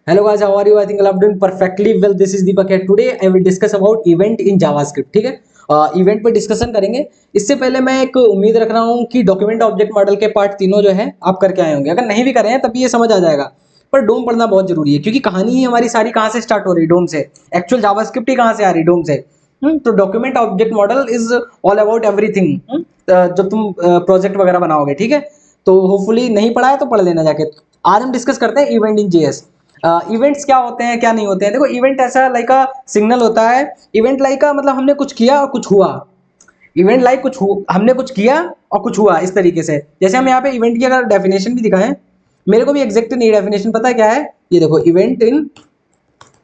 Hello guys, how are you? I think I'm doing perfectly well. This is Deepak here. Today I will discuss about event in JavaScript. ठीक है, event पे discussion करेंगे। इससे पहले मैं एक उम्मीद रख रहा हूँ कि डॉक्यूमेंट ऑब्जेक्ट मॉडल के पार्ट तीनों जो है आप करके आए होंगे। अगर नहीं भी करे हैं तब भी ये समझ आ जाएगा, पर डोम पढ़ना बहुत जरूरी है क्योंकि कहानी ही हमारी सारी कहाँ से स्टार्ट हो रही है, डोम से। एक्चुअल जावास्क्रिप्ट ही कहाँ से आ रही है, डोम से। तो document object model is all about everything. जब तुम प्रोजेक्ट वगैरह बनाओगे, ठीक है, तो होपफुली नहीं पढ़ा है तो पढ़ लेना जाके। आज हम डिस्कस करते हैं इवेंट इन जेएस। इवेंट्स क्या होते हैं, क्या नहीं होते हैं। देखो, इवेंट ऐसा लाइक अ सिग्नल होता है। इवेंट लाइक का मतलब हमने कुछ किया और कुछ हुआ। इवेंट लाइक हमने कुछ किया और कुछ हुआ, इस तरीके से। जैसे हम यहाँ पे इवेंट की अगर डेफिनेशन भी दिखाएं, मेरे को भी एग्जैक्ट नहीं डेफिनेशन पता है क्या है। ये देखो, इवेंट इन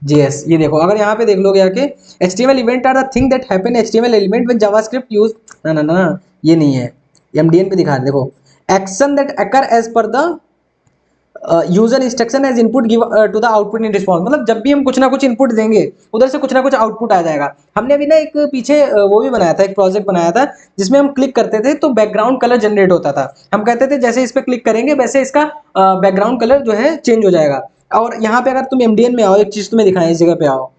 जेएस। ये देखो, अगर यहाँ पे देख लोगे आके, HTML event are the thing that happen HTML element with JavaScript use. ना ना ना, ये नहीं है। एमडीएन पे दिखा रहे, देखो, action that occur as per the user instruction as input give to the output in response. मतलब जब भी हम कुछ ना कुछ इनपुट देंगे, उधर से कुछ ना कुछ आउटपुट आ जाएगा। हमने अभी ना एक पीछे वो भी बनाया था, एक प्रोजेक्ट बनाया था जिसमें हम क्लिक करते थे तो बैकग्राउंड कलर जनरेट होता था। हम कहते थे जैसे इस पर क्लिक करेंगे वैसे इसका बैकग्राउंड कलर जो है चेंज हो जाएगा। और यहाँ पे अगर तुम एमडीएन में आओ, एक चीज तुम्हें दिखाएं, इस जगह पे आओ,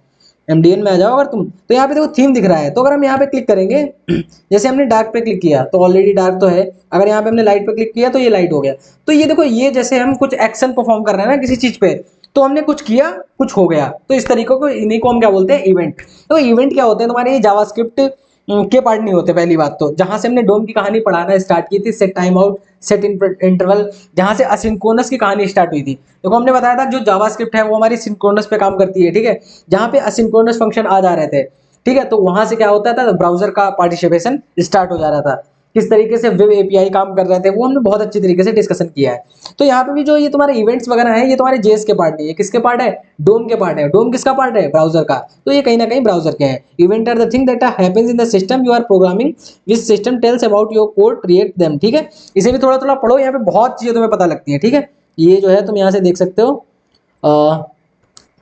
एमडीएन में आ जाओ अगर तुम, तो यहाँ पे देखो थीम दिख रहा है। तो अगर हम यहाँ पे क्लिक करेंगे, जैसे हमने डार्क पे क्लिक किया तो ऑलरेडी डार्क तो है। अगर यहाँ पे हमने लाइट पे क्लिक किया तो ये लाइट हो गया। तो ये देखो, ये जैसे हम कुछ एक्शन परफॉर्म कर रहे हैं ना किसी चीज पे, तो हमने कुछ किया, कुछ हो गया। तो इस तरीके को, इन्हीं को हम क्या बोलते हैं, इवेंट। तो इवेंट क्या होते हैं तुम्हारे, ये जावास्क्रिप्ट के पार्ट नहीं होते। पहली बात तो जहां से हमने डोम की कहानी पढ़ाना स्टार्ट की थी, set time out, set interval, जहां से असिंक्रोनस की कहानी स्टार्ट हुई थी। देखो, हमने बताया था जो जावास्क्रिप्ट है वो हमारी सिंक्रोनस पे काम करती है, ठीक है। जहां पे असिंक्रोनस फंक्शन आ जा रहे थे, ठीक है, तो वहां से क्या होता था, ब्राउजर का पार्टिसिपेशन स्टार्ट हो जा रहा था। किस तरीके से वेब एपीआई काम कर रहे थे वो हमने बहुत अच्छी तरीके से डिस्कशन किया है। तो यहाँ पे भी जो ये तुम्हारे इवेंट्स वगैरह है, ये तुम्हारे जेएस के पार्ट नहीं है। किसके पार्ट है, डोम के पार्ट है। डोम किसका पार्ट है, ब्राउजर का। तो ये कहीं ना कहीं ब्राउजर के हैं। Event are the thing that happens in the system you are programming, which system tells about your code, create them, ठीक है। इसे भी थोड़ा थोड़ा पढ़ो, यहाँ पे बहुत चीजें तुम्हें पता लगती है, ठीक है। ये जो है तुम यहाँ से देख सकते हो।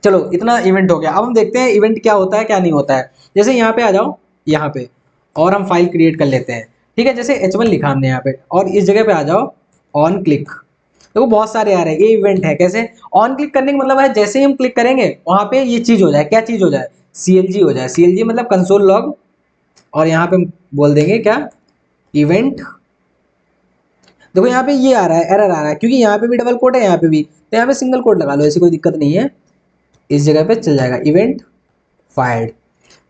चलो, इतना इवेंट हो गया। अब हम देखते हैं इवेंट क्या होता है, क्या नहीं होता है। जैसे यहाँ पे आ जाओ, यहाँ पे, और हम फाइल क्रिएट कर लेते हैं, ठीक है। जैसे H1 लिखा हमने यहाँ पे, और इस जगह पे आ जाओ, ऑन क्लिक। देखो, बहुत सारे आ रहे हैं। ये इवेंट है। कैसे ऑन क्लिक करने का मतलब है, जैसे ही हम क्लिक करेंगे वहां पे ये चीज हो जाए। क्या चीज हो जाए, सीएलजी हो जाए। सीएलजी मतलब कंसोल लॉग। और यहाँ पे हम बोल देंगे क्या, इवेंट। देखो, यहाँ पे ये आ रहा है, एरर आ रहा है, क्योंकि यहाँ पे भी डबल कोट है, यहाँ पे भी। तो यहाँ पे सिंगल कोट लगा लो, ऐसी कोई दिक्कत नहीं है। इस जगह पे चल जाएगा, इवेंट फायर्ड।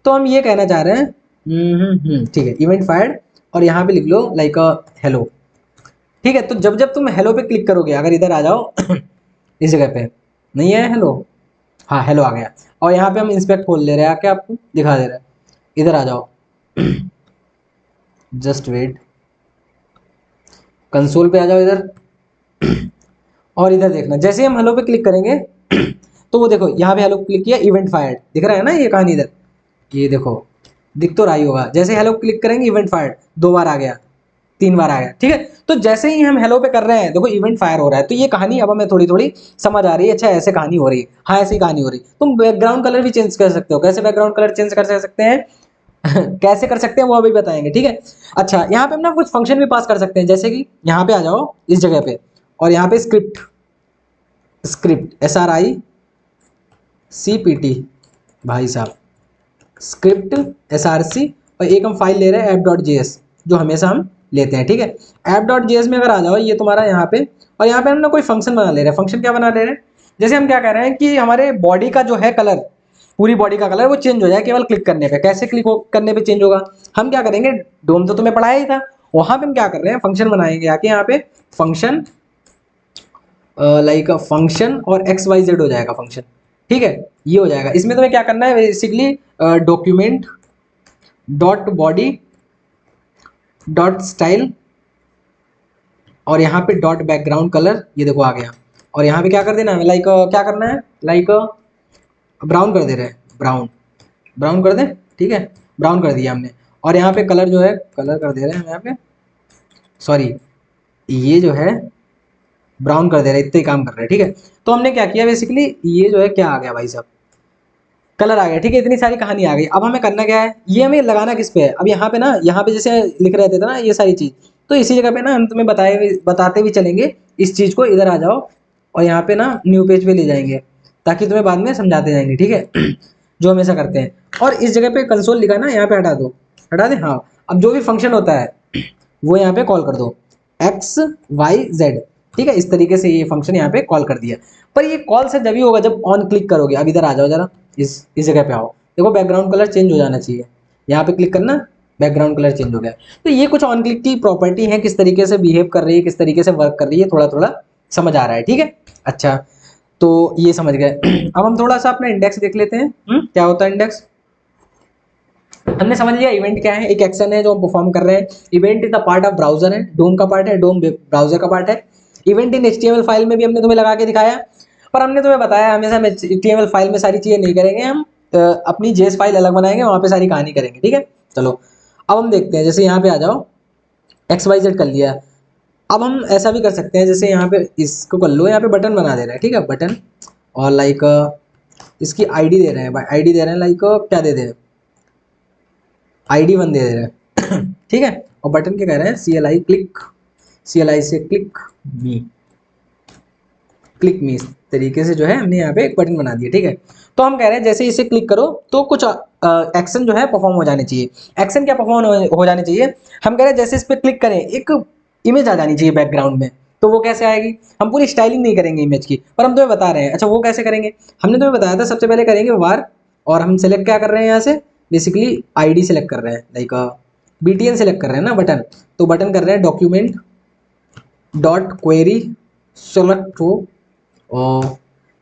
तो हम ये कहना चाह रहे हैं, ठीक है, इवेंट फायर्ड। और यहाँ पे लिख लो लाइक हेलो, ठीक है। तो जब जब तुम हेलो पे क्लिक करोगे, अगर इधर आ जाओ इस जगह पे नहीं है हेलो, हाँ हेलो आ गया। और यहाँ पे हम इंस्पेक्ट खोल ले रहे हैं, आके आपको दिखा दे रहा है। इधर आ जाओ जस्ट वेट, कंसोल पे आ जाओ इधर। और इधर देखना, जैसे हम हेलो पे क्लिक करेंगे तो वो देखो, यहाँ पे हेलो क्लिक किया, इवेंट फायर्ड दिख रहा है ना, ये कहानी इधर। ये देखो, दिख तो रहा ही होगा। जैसे हेलो क्लिक करेंगे, इवेंट फायर्ड 2 बार आ गया, 3 बार आ गया, ठीक है। तो जैसे ही हम हेलो पे कर रहे हैं, देखो इवेंट फायर हो रहा है। तो ये कहानी अब हमें थोड़ी थोड़ी समझ आ रही है। अच्छा, ऐसे कहानी हो रही है, हाँ ऐसी कहानी हो रही है। तुम बैकग्राउंड कलर भी चेंज कर सकते हो। कैसे बैकग्राउंड कलर चेंज कर सकते हैं कैसे कर सकते हैं वो अभी बताएंगे, ठीक है। अच्छा, यहाँ पे हम ना कुछ फंक्शन भी पास कर सकते हैं। जैसे कि यहाँ पे आ जाओ इस जगह पे, और यहाँ पे स्क्रिप्ट, स्क्रिप्ट SRICPT, भाई साहब, स्क्रिप्ट SRC। और एक हम फाइल ले रहे हैं app.js, जो हमेशा हम लेते हैं, ठीक है। app.js में अगर आ जाओ, ये तुम्हारा यहाँ पे, और यहाँ पे हम ना कोई फंक्शन बना ले रहे हैं। फंक्शन क्या बना ले रहे हैं, जैसे हम क्या कह रहे हैं कि हमारे बॉडी का जो है कलर, पूरी बॉडी का कलर वो चेंज हो जाए केवल क्लिक करने पे। कैसे क्लिक करने पे चेंज होगा, हम क्या करेंगे, डोम तो तुम्हें पढ़ाया ही था, वहां पे हम क्या कर रहे हैं, फंक्शन बनाएंगे आके यहाँ पे। फंक्शन लाइक फंक्शन और XYZ हो जाएगा फंक्शन, ठीक है। ये हो जाएगा। इसमें तुम्हें क्या करना है, basically document dot body dot style, और यहाँ पे डॉट बैकग्राउंड कलर, ये देखो आ गया। और यहाँ पे क्या कर देना है, लाइक क्या करना है, लाइक ब्राउन कर दे रहे हैं, ब्राउन, ब्राउन कर दें, ठीक है। ब्राउन कर दिया हमने। और यहाँ पे कलर जो है, कलर कर दे रहे हैं हम यहाँ पे, सॉरी, ये जो है ब्राउन कर दे रहे हैं, इतना ही काम कर रहे हैं, ठीक है। तो हमने क्या किया, बेसिकली ये जो है क्या आ गया भाई साहब, कलर आ गया, ठीक है। इतनी सारी कहानी आ गई। अब हमें करना क्या है, ये हमें लगाना किस पे है। अब यहाँ पे ना, यहाँ पे जैसे लिख रहे थे ना ये सारी चीज, तो इसी जगह पे ना हम तुम्हें बताते भी चलेंगे इस चीज को। इधर आ जाओ, और यहाँ पे ना न्यू पेज पे ले जाएंगे, ताकि तुम्हें बाद में समझाते जाएंगे, ठीक है। जो हमेशा करते हैं। और इस जगह पे कंसोल लिखा ना, यहाँ पे हटा दो, हटा दे, हाँ। अब जो भी फंक्शन होता है वो यहाँ पे कॉल कर दो, एक्स वाई जेड, ठीक है। इस तरीके से ये फंक्शन यहाँ पे कॉल कर दिया। पर ये कॉल से जब होगा जब ऑन क्लिक करोगे। अब इधर आ जाओ जरा, इस जगह पे आओ, देखो बैकग्राउंड कलर चेंज हो जाना चाहिए, यहाँ पे क्लिक करना, बैकग्राउंड कलर चेंज हो गया। तो ये कुछ ऑन क्लिक की प्रॉपर्टी है, किस तरीके से बिहेव कर रही है, किस तरीके से वर्क कर रही है, थोड़ा थोड़ा समझ आ रहा है, ठीक है। अच्छा, तो ये समझ गए। अब हम थोड़ा सा अपना इंडेक्स देख लेते हैं, क्या होता है इंडेक्स। हमने समझ लिया इवेंट क्या है, एक एक्शन है जो हम परफॉर्म कर रहे हैं। Event is the part of browser है, डोम का पार्ट है, डोम ब्राउजर का पार्ट है। इवेंट इन एचटीएमएल फाइल में भी हमने तुम्हें लगा के दिखाया, पर हमने तुम्हें बताया हमेशा हम एचटीएमएल फाइल में सारी चीजें नहीं करेंगे, हम अपनी जेएस फाइल अलग बनाएंगे, वहां पे सारी कहानी करेंगे, ठीक है। चलो अब हम देखते हैं, जैसे यहाँ पे आ जाओ, एक्स वाई जेड कर लिया। अब हम ऐसा भी कर सकते हैं, जैसे यहाँ पे इसको कर लो, यहाँ पे बटन बना दे रहे हैं, ठीक है, बटन। और लाइक इसकी आईडी दे रहे हैं, आईडी दे रहे हैं, लाइक क्या दे रहे हैं, ID 1 दे रहे हैं। ठीक है। और बटन क्या कह रहे हैं, CLI क्लिक, CLI से क्लिक मी, क्लिक मी, इस तरीके से जो है हमने यहाँ पे एक बटन बना दिया, ठीक है। तो हम कह रहे हैं जैसे इसे क्लिक करो तो कुछ एक्शन जो है परफॉर्म हो जाने चाहिए। एक्शन क्या परफॉर्म हो जाने चाहिए, हम कह रहे हैं जैसे इस पर क्लिक करें एक इमेज आ जानी चाहिए बैकग्राउंड में। तो वो कैसे आएगी, हम पूरी स्टाइलिंग नहीं करेंगे इमेज की, पर हम तुम्हें बता रहे हैं। अच्छा वो कैसे करेंगे, हमने तुम्हें बताया था सबसे पहले करेंगे वार, और हम सेलेक्ट क्या कर रहे हैं यहाँ से, बेसिकली ID सेलेक्ट कर रहे हैं, लाइक BTN सेलेक्ट कर रहे हैं ना, बटन। तो बटन कर रहे हैं डॉक्यूमेंट डॉट क्वेरी सेलेक्ट हो, और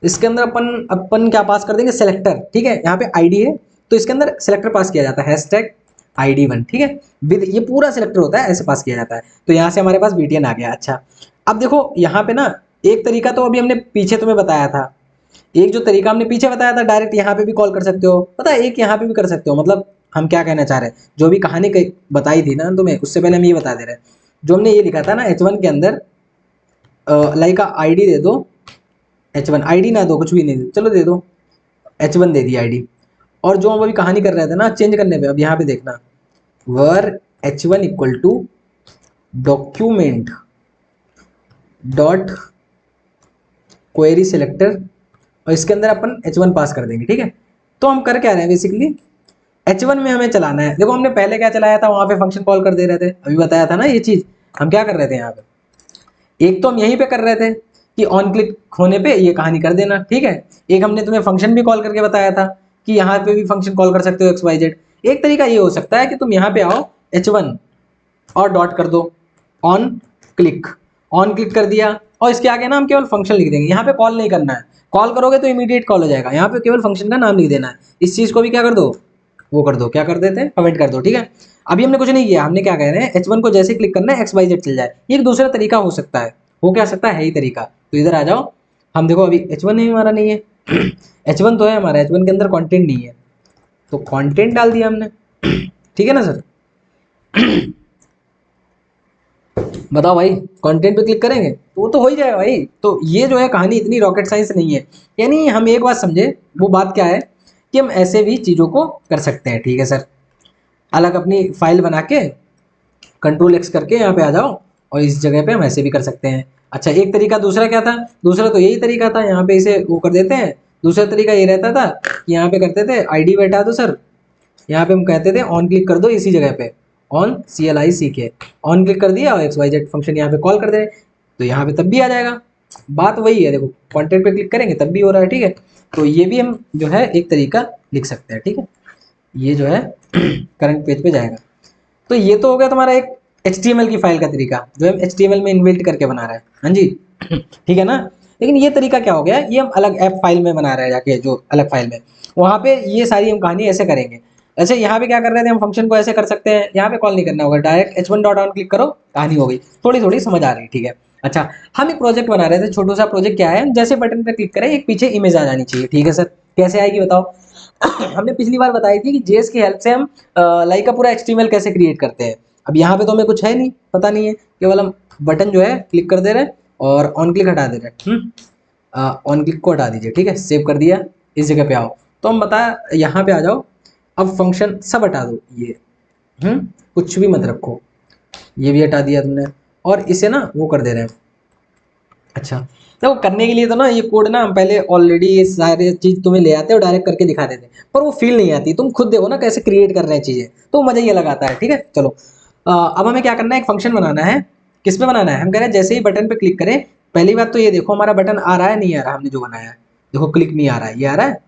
इसके अंदर अपन अपन क्या पास कर देंगे, सेलेक्टर, ठीक है। यहाँ पे ID है तो इसके अंदर सेलेक्टर पास किया जाता है, हैशटैग ID 1, ठीक है। विद ये पूरा सेलेक्टर होता है, ऐसे पास किया जाता है। तो यहाँ से हमारे पास BTN आ गया। अच्छा अब देखो यहाँ पे ना एक तरीका तो अभी हमने पीछे तुम्हें बताया था, एक जो तरीका हमने पीछे बताया था, डायरेक्ट यहाँ पे भी कॉल कर सकते हो, पता है, एक यहाँ पे भी कर सकते हो। मतलब हम क्या कहना चाह रहे हैं, जो भी कहानी बताई थी ना तुम्हें, उससे पहले हम ये बता दे रहे हैं, जो हमने ये लिखा था ना H1 के अंदर, लाइक ID दे दो, H1 ID ना दो, कुछ भी नहीं दो, चलो दे दो, H1 दे दी ID। और जो हम अभी कहानी कर रहे थे ना चेंज करने पे, अब यहाँ पे देखना, var H1 equal to document dot query selector, और इसके अंदर अपन H1 पास कर देंगे, ठीक है। तो हम कर क्या रहे हैं, बेसिकली H1 में हमें चलाना है। देखो हमने पहले क्या चलाया था, वहां पे फंक्शन कॉल कर दे रहे थे, अभी बताया था ना ये चीज। हम क्या कर रहे थे यहाँ पे, एक तो हम यहीं पे कर रहे थे कि ऑन क्लिक होने पे ये कहानी कर देना, ठीक है। एक हमने तुम्हें फंक्शन भी कॉल करके बताया था कि यहाँ पे भी फंक्शन कॉल कर सकते हो XYZ। एक तरीका ये हो सकता है कि तुम यहाँ पे आओ H1 और डॉट कर दो ऑन क्लिक, ऑन क्लिक कर दिया, और इसके आगे ना हम केवल फंक्शन लिख देंगे, यहाँ पे कॉल नहीं करना है। कॉल करोगे तो इमीडिएट कॉल हो जाएगा, यहाँ पे केवल फंक्शन का नाम लिख देना है। इस चीज को भी क्या कर दो, वो कर दो, क्या कर देते हैं, कमेंट कर दो, ठीक है। अभी हमने कुछ नहीं किया, हमने क्या कह रहे हैं, H1 को जैसे क्लिक करना है XYZ चल जाए। ये एक दूसरा तरीका हो सकता है, हो क्या सकता है ही तरीका। तो इधर आ जाओ, हम देखो अभी H1 नहीं, हमारा नहीं है। H1 तो है हमारा, H1 के अंदर कंटेंट नहीं है, तो कंटेंट डाल दिया हमने। ठीक है ना सर। बताओ भाई, कंटेंट पे क्लिक करेंगे तो वो तो हो ही जाएगा भाई। तो ये जो है कहानी इतनी रॉकेट साइंस नहीं है। यानी हम एक बात समझे, वो बात क्या है कि हम ऐसे भी चीज़ों को कर सकते हैं, ठीक है सर। अलग अपनी फाइल बना के Ctrl+X करके यहाँ पे आ जाओ, और इस जगह पे हम ऐसे भी कर सकते हैं। अच्छा एक तरीका दूसरा क्या था, दूसरा तो यही तरीका था, यहाँ पे इसे वो कर देते हैं। दूसरा तरीका ये रहता था कि यहाँ पे करते थे ID बैठा दो सर, यहाँ पे हम कहते थे ऑन क्लिक कर दो इसी जगह पे, on CLI CK, on click कर दिया और XYZ फंक्शन यहाँ पे कॉल कर दे, तो यहाँ पे तब भी आ जाएगा। बात वही है, देखो कंटेंट पे क्लिक करेंगे तब भी हो रहा है, ठीक है। तो ये भी हम जो है एक तरीका लिख सकते हैं, ठीक है। ये जो है करंट पेज पे जाएगा। तो ये तो हो गया तुम्हारा एक HTML की फाइल का तरीका, जो हम HTML में इनबिल्ट करके बना रहे हैं, हाँ जी। ठीक है ना। लेकिन ये तरीका क्या हो गया, ये हम अलग ऐप फाइल में बना रहे हैं, जाके जो अलग फाइल में, वहाँ पे ये सारी हम कहानी ऐसे करेंगे। ऐसे यहाँ पे क्या कर रहे थे, हम फंक्शन को ऐसे कर सकते हैं, यहाँ पे कॉल नहीं करना होगा, direct H1 dot on click करो, कहानी हो गई। थोड़ी थोड़ी समझ आ रही, ठीक है। अच्छा हम एक प्रोजेक्ट बना रहे थे, छोटा सा प्रोजेक्ट। क्या है, जैसे बटन पे क्लिक करें एक पीछे इमेज आ जानी चाहिए, ठीक है सर। कैसे आएगी बताओ। हमने पिछली बार बताई थी कि जेएस की हेल्प से हम लाइक का पूरा HTML कैसे क्रिएट करते हैं। अब यहाँ पे तो हमें कुछ है नहीं, पता नहीं है, केवल हम बटन जो है क्लिक कर दे रहे हैं और ऑन क्लिक हटा दे रहे हैं। ऑन क्लिक को हटा दीजिए, ठीक है, सेव कर दिया। इस जगह पे आओ, तो हम बता यहाँ पे आ जाओ। अब फंक्शन सब हटा दो, ये कुछ भी मत रखो, ये भी हटा दिया तुमने, और इसे ना वो कर दे रहे हैं। अच्छा तो करने के लिए तो ना ये कोड ना हम पहले ऑलरेडी ये सारे चीज तुम्हें ले आते हैं और डायरेक्ट करके दिखा देते हैं, पर वो फील नहीं आती। तुम खुद देखो ना कैसे क्रिएट कर रहे हैं चीजें, तो मजा ये लगाता है। ठीक है, चलो अब हमें क्या करना है, एक फंक्शन बनाना है। किस पे बनाना है, हम कह रहे हैं जैसे ही बटन पे क्लिक करें, पहली बात तो ये देखो हमारा बटन आ रहा है नहीं आ रहा, हमने जो बनाया है देखो क्लिक नहीं आ रहा है, ये आ रहा है।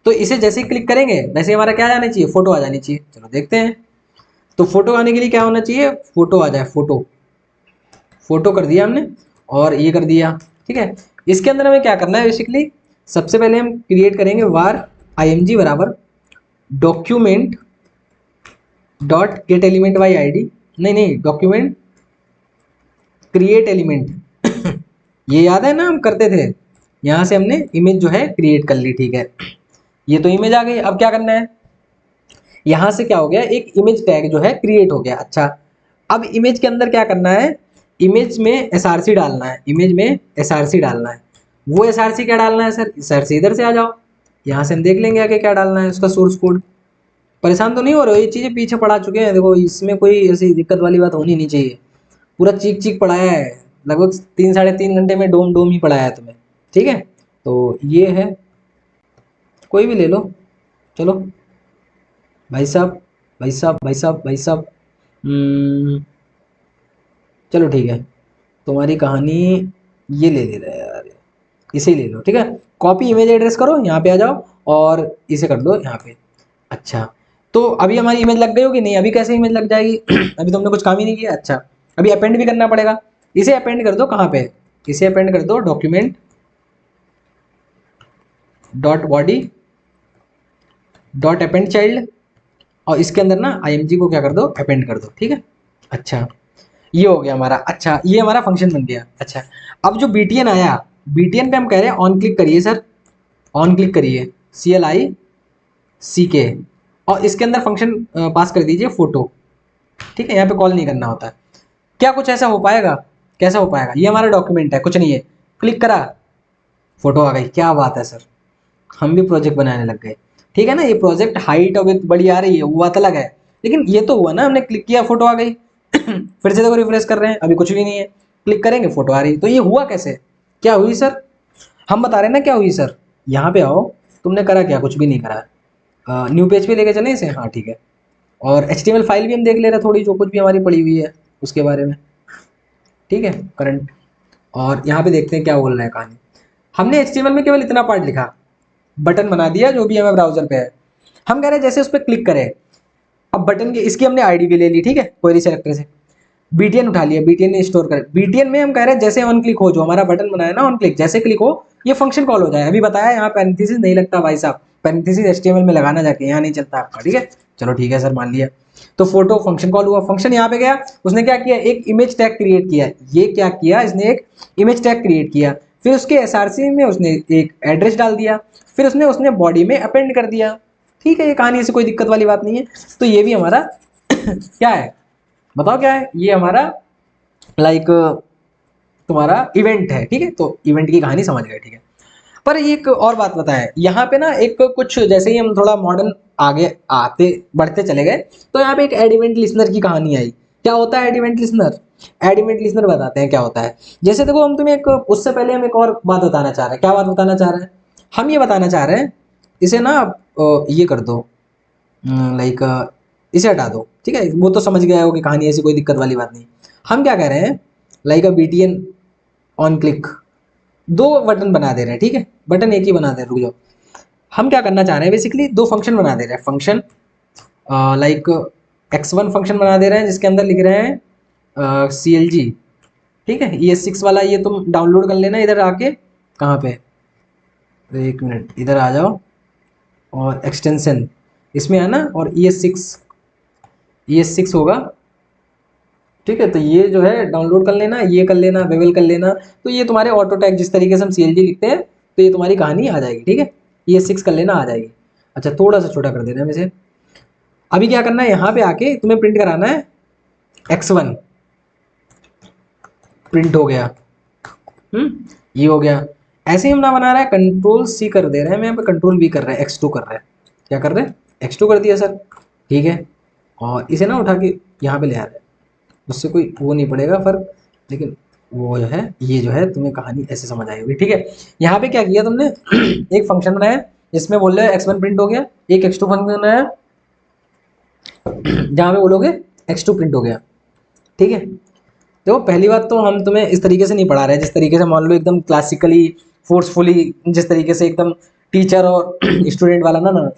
तो इसे जैसे ही क्लिक करेंगे वैसे हमारा क्या आ जाना चाहिए, फोटो आ जानी चाहिए। चलो देखते हैं। तो फोटो आने के लिए क्या होना चाहिए, फोटो आ जाए, फोटो। फोटो कर दिया हमने और ये कर दिया। ठीक है, इसके अंदर हमें क्या करना है बेसिकली, सबसे पहले हम क्रिएट करेंगे var img बराबर document dot gate element by ID, नहीं नहीं डॉक्यूमेंट क्रिएट एलिमेंट ये याद है ना हम करते थे, यहां से हमने इमेज जो है क्रिएट कर ली। ठीक है, ये तो इमेज आ गई। अब क्या करना है, यहां से क्या हो गया, एक इमेज टैग जो है क्रिएट हो गया। अच्छा, अब इमेज के अंदर क्या करना है, इमेज में एसआरसी डालना है, इमेज में एसआरसी डालना है। वो एसआरसी क्या डालना है सर, एसआरसी इधर से आ जाओ, यहां से हम देख लेंगे आगे क्या डालना है, उसका सोर्स कोड। परेशान तो नहीं हो रहे हो, ये चीजें पीछे पढ़ा चुके हैं, देखो इसमें कोई ऐसी दिक्कत वाली बात होनी नहीं चाहिए। पूरा चीख चीख पढ़ाया है, लगभग 3 साढ़े 3 घंटे में डोम डोम ही पढ़ाया है तुम्हें। ठीक है, तो ये है, कोई भी ले लो। चलो भाई साहब, भाई साहब, भाई साहब, भाई साहब, चलो ठीक है, तुम्हारी कहानी ये ले रहे हैं यार, इसे ही ले लो। ठीक है, कॉपी इमेज एड्रेस करो, यहाँ पे आ जाओ और इसे कर दो यहाँ पे। अच्छा, तो अभी हमारी इमेज लग गई होगी, नहीं अभी कैसे इमेज लग जाएगी अभी तुमने कुछ काम ही नहीं किया। अच्छा, अभी अपेंड भी करना पड़ेगा। इसे अपेंड कर दो कहाँ पे, इसे अपेंड कर दो document dot body dot append child, और इसके अंदर ना img को क्या कर दो, अपेंड कर दो। ठीक है, अच्छा ये हो गया हमारा। अच्छा, ये हमारा फंक्शन बन गया। अच्छा, अब जो btn आया, btn पे हम कह रहे हैं ऑन क्लिक करिए सर, ऑन क्लिक करिए CLICK, और इसके अंदर फंक्शन पास कर दीजिए फोटो। ठीक है, यहाँ पे कॉल नहीं करना होता है। क्या कुछ ऐसा हो पाएगा, कैसा हो पाएगा, ये हमारा डॉक्यूमेंट है, कुछ नहीं है, क्लिक करा फोटो आ गई, क्या बात है सर, हम भी प्रोजेक्ट बनाने लग गए। ठीक है ना, ये प्रोजेक्ट हाइट और विड्थ बड़ी आ रही है वो बात अलग है, लेकिन ये तो हुआ ना, हमने क्लिक किया फोटो आ गई फिर से देखो रिफ्रेश कर रहे हैं, अभी कुछ भी नहीं है, क्लिक करेंगे फोटो आ रही है। तो ये हुआ कैसे, क्या हुई सर, हम बता रहे हैं ना क्या हुई सर। यहाँ पे आओ, तुमने करा क्या, कुछ भी नहीं करा। न्यू पेज पे लेके चले इसे, हाँ ठीक है। और HTML फाइल भी हम देख ले रहे हैं थोड़ी, जो कुछ भी हमारी पड़ी हुई है उसके बारे में। ठीक है, करंट, और यहाँ पे देखते हैं क्या बोल रहा है कहानी। हमने HTML में केवल इतना पार्ट लिखा, बटन बना दिया जो भी हमें ब्राउजर पे है। हम कह रहे हैं जैसे उस पर क्लिक करें, अब बटन की इसकी हमने आईडी भी ले ली। ठीक है, क्वेरी सेलेक्टर से बीटीएन उठा लिया, बीटीएन ने स्टोर कर, बीटीएन में हम कह रहे हैं जैसे ऑन क्लिक हो, जो हमारा बटन बनाया ना ऑन क्लिक, जैसे क्लिक हो ये फंक्शन कॉल हो जाए। अभी बताया यहाँ पैरेंथेसिस नहीं लगता भाई साहब, पैरेंथेसिस HTML में लगाना जाके, यहाँ नहीं चलता आपका। ठीक है, चलो ठीक है सर, मान लिया। तो फोटो फंक्शन कॉल हुआ, फंक्शन यहाँ पे गया, उसने क्या किया, एक इमेज टैग क्रिएट किया। ये क्या किया इसने, एक इमेज टैग क्रिएट किया, फिर उसके एसआरसी में उसने एक एड्रेस डाल दिया, फिर उसने उसने बॉडी में अपेंड कर दिया। ठीक है, ये कहानी से कोई दिक्कत वाली बात नहीं है। तो ये भी हमारा क्या है, बताओ क्या है, ये हमारा लाइक तुम्हारा इवेंट है। ठीक है, तो इवेंट की कहानी समझ गए। ठीक है, पर एक और बात बताएं, यहाँ पे ना एक कुछ जैसे ही हम थोड़ा मॉडर्न आगे आते बढ़ते चले गए, तो यहाँ पे एक एड इवेंट लिसनर की कहानी आई। क्या होता है add event listener, add event listener बताते हैं क्या होता है। जैसे देखो हम तुम्हें एक, उससे पहले हम एक और बात बताना चाह रहे हैं। क्या बात बताना चाह रहे हैं, हम ये बताना चाह रहे हैं, इसे ना ये कर दो, लाइक इसे हटा दो। ठीक है, वो तो समझ गया हो कि कहानी ऐसी कोई दिक्कत वाली बात नहीं। हम क्या कह रहे हैं, लाइक BTN ऑन क्लिक, दो बटन बना दे रहे हैं। ठीक है, बटन एक ही बना दे रहे, रुक जाओ। हम क्या करना चाह रहे हैं, बेसिकली दो फंक्शन बना दे रहे हैं, फंक्शन लाइक x1 फंक्शन बना दे रहे हैं, जिसके अंदर लिख रहे हैं CLG। ठीक है, ES6 वाला ये तुम डाउनलोड कर लेना इधर आके, कहाँ पे, एक मिनट इधर आ जाओ, और एक्सटेंशन इसमें है ना, और ES6 होगा। ठीक है, तो ये जो है डाउनलोड कर लेना, ये कर लेना, वेबल कर लेना। तो ये तुम्हारे ऑटो टैग जिस तरीके से हम CLG लिखते हैं, तो ये तुम्हारी कहानी आ जाएगी। ठीक है, ES6 कर लेना, आ जाएगी। अच्छा, थोड़ा सा छोटा कर देना है वैसे। अभी क्या करना है, यहाँ पे आके तुम्हें प्रिंट कराना है x1, प्रिंट हो गया। ये हो गया। ऐसे ही हम ना बना रहा है, Ctrl+C कर दे रहे हैं, मैं यहाँ पे Ctrl+V कर रहा है, x2 कर रहा है। क्या कर रहे हैं, x2 कर दिया सर। ठीक है, और इसे ना उठा के यहाँ पे ले आ रहे हैं, उससे कोई वो नहीं पड़ेगा फर्क, लेकिन वो जो है, ये जो है तुम्हें कहानी ऐसे समझ आई होगी, ठीक है। यहाँ पे क्या किया तुमने एक फंक्शन बनाया जिसमें बोल रहे x1 प्रिंट हो गया, एक x2 फंक्शन बनाया जहाँ पे बोलोगे x2 प्रिंट हो गया, ठीक है। देखो पहली बात तो हम तुम्हें इस तरीके से नहीं पढ़ा रहे हैं जिस तरीके से मान लो एकदम क्लासिकली फोर्सफुली, जिस तरीके से एकदम टीचर और स्टूडेंट वाला ना ना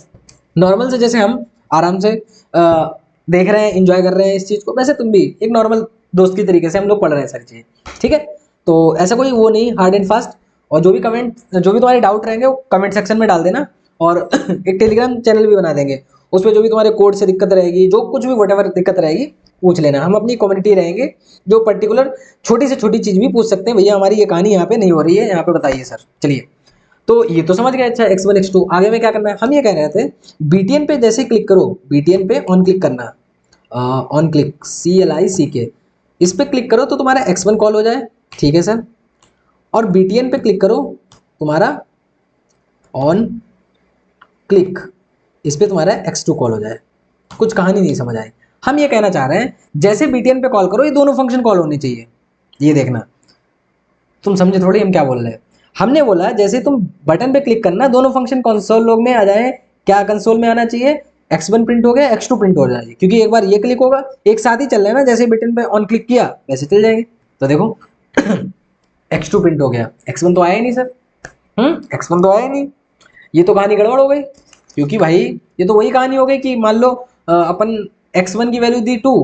नॉर्मल से, जैसे हम आराम से देख रहे हैं, इंजॉय कर रहे हैं इस चीज़ को, वैसे तुम भी एक नॉर्मल दोस्त की तरीके से हम लोग पढ़ रहे हैं सारी चीज़ें, ठीक है। तो ऐसा कोई वो नहीं हार्ड एंड फास्ट, और जो भी कमेंट, जो भी तुम्हारे डाउट रहेंगे वो कमेंट सेक्शन में डाल देना, और एक टेलीग्राम चैनल भी बना देंगे, उस पर जो भी तुम्हारे कोड से दिक्कत रहेगी, जो कुछ भी वटेवर दिक्कत रहेगी पूछ लेना, हम अपनी कम्युनिटी रहेंगे जो पर्टिकुलर छोटी से छोटी चीज़ भी पूछ सकते हैं, भैया हमारी ये कहानी यहाँ पे नहीं हो रही है, यहाँ पे बताइए सर। चलिए, तो ये तो समझ गए। अच्छा x1 x2 आगे में क्या करना है, हम ये कह रहे थे बीटीएन पे जैसे क्लिक करो, बीटीएन पे ऑन क्लिक करना, ऑन क्लिक CLICK, इस पे क्लिक करो तो तुम्हारा x1 कॉल हो जाए, ठीक है सर। और बीटीएन पे क्लिक करो, तुम्हारा ऑन क्लिक, इस पे तुम्हारा x2 कॉल हो जाए। कुछ कहानी नहीं समझ आई। हम ये कहना चाह रहे हैं जैसे बीटीएन पे कॉल करो ये दोनों फंक्शन कॉल होने चाहिए, ये देखना। तुम समझे थोड़ी हम क्या बोल रहे हैं। हमने बोला जैसे तुम बटन पे क्लिक करना दोनों फंक्शन कंसोल लॉग में आ जाए, क्या कंसोल में आना चाहिए, x1 प्रिंट हो गया, x2 प्रिंट हो जाएगी, क्योंकि एक बार ये क्लिक होगा एक साथ ही चल रहा है ना, जैसे बटन पे ऑन क्लिक किया वैसे चल जाएंगे। तो देखो x2 प्रिंट हो गया, x1 तो आया ही नहीं सर, x1 तो आया ही नहीं, ये तो कहानी गड़बड़ हो गई, क्योंकि भाई ये तो वही कहानी हो गई कि मान लो अपन x1 की वैल्यू दी 2,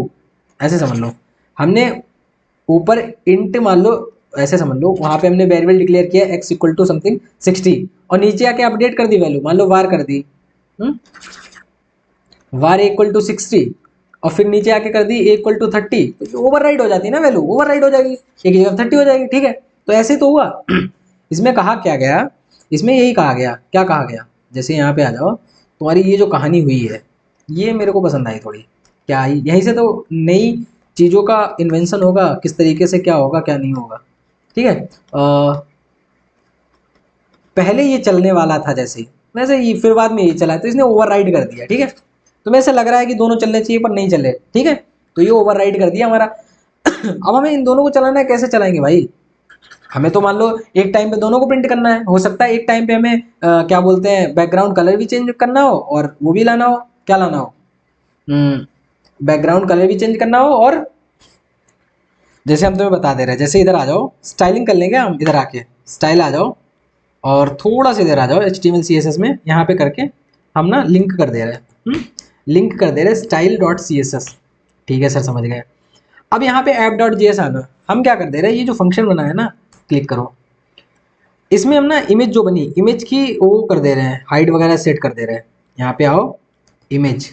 ऐसे समझ लो, हमने ऊपर इंट मान लो, ऐसे समझ लो वहां पे हमने वेरिएबल डिक्लेयर किया x इक्वल टू समथिंग 60, और नीचे आके अपडेट कर दी वैल्यू, मान लो वार कर दी, वार इक्वल टू 60, और फिर नीचे आके कर दी इक्वल टू 30, तो ओवरराइड हो जाती है ना, वैल्यू ओवरराइड हो जाएगी, एक जगह 30 हो जाएगी, ठीक है। तो ऐसे तो हुआ इसमें कहा क्या गया, इसमें यही कहा गया, क्या कहा गया, जैसे यहाँ पे आ जाओ, तुम्हारी ये जो कहानी हुई है ये मेरे को पसंद आई थोड़ी, क्या आई, यहीं से तो नई चीज़ों का इन्वेंशन होगा, किस तरीके से क्या होगा क्या नहीं होगा, ठीक है। पहले ये चलने वाला था जैसे ही, वैसे ही फिर बाद में ये चला, तो इसने ओवरराइड कर दिया, ठीक है। तो मेरे से लग रहा है कि दोनों चलने चाहिए पर नहीं चले, ठीक है, तो ये ओवरराइड कर दिया हमारा। अब हमें इन दोनों को चलाना है, कैसे चलाएंगे भाई, हमें तो मान लो एक टाइम पे दोनों को प्रिंट करना है, हो सकता है एक टाइम पे हमें क्या बोलते हैं बैकग्राउंड कलर भी चेंज करना हो और वो भी लाना हो, क्या लाना हो, बैकग्राउंड कलर भी चेंज करना हो, और जैसे हम तुम्हें बता दे रहे हैं, जैसे इधर आ जाओ, स्टाइलिंग कर लेंगे हम, इधर आके स्टाइल आ जाओ, और थोड़ा सा इधर आ जाओ HTML CSS में, यहाँ पे करके हम ना लिंक कर दे रहे हैं, लिंक कर दे रहे हैं style.css, ठीक है सर समझ गए। अब यहाँ पे app.js आना, हम क्या कर दे रहे हैं, ये जो फंक्शन बना है ना, क्लिक करो, इसमें हम ना इमेज जो बनी, इमेज की वो कर दे रहे हैं, हाइट वगैरह सेट कर दे रहे हैं, यहाँ पे आओ, इमेज,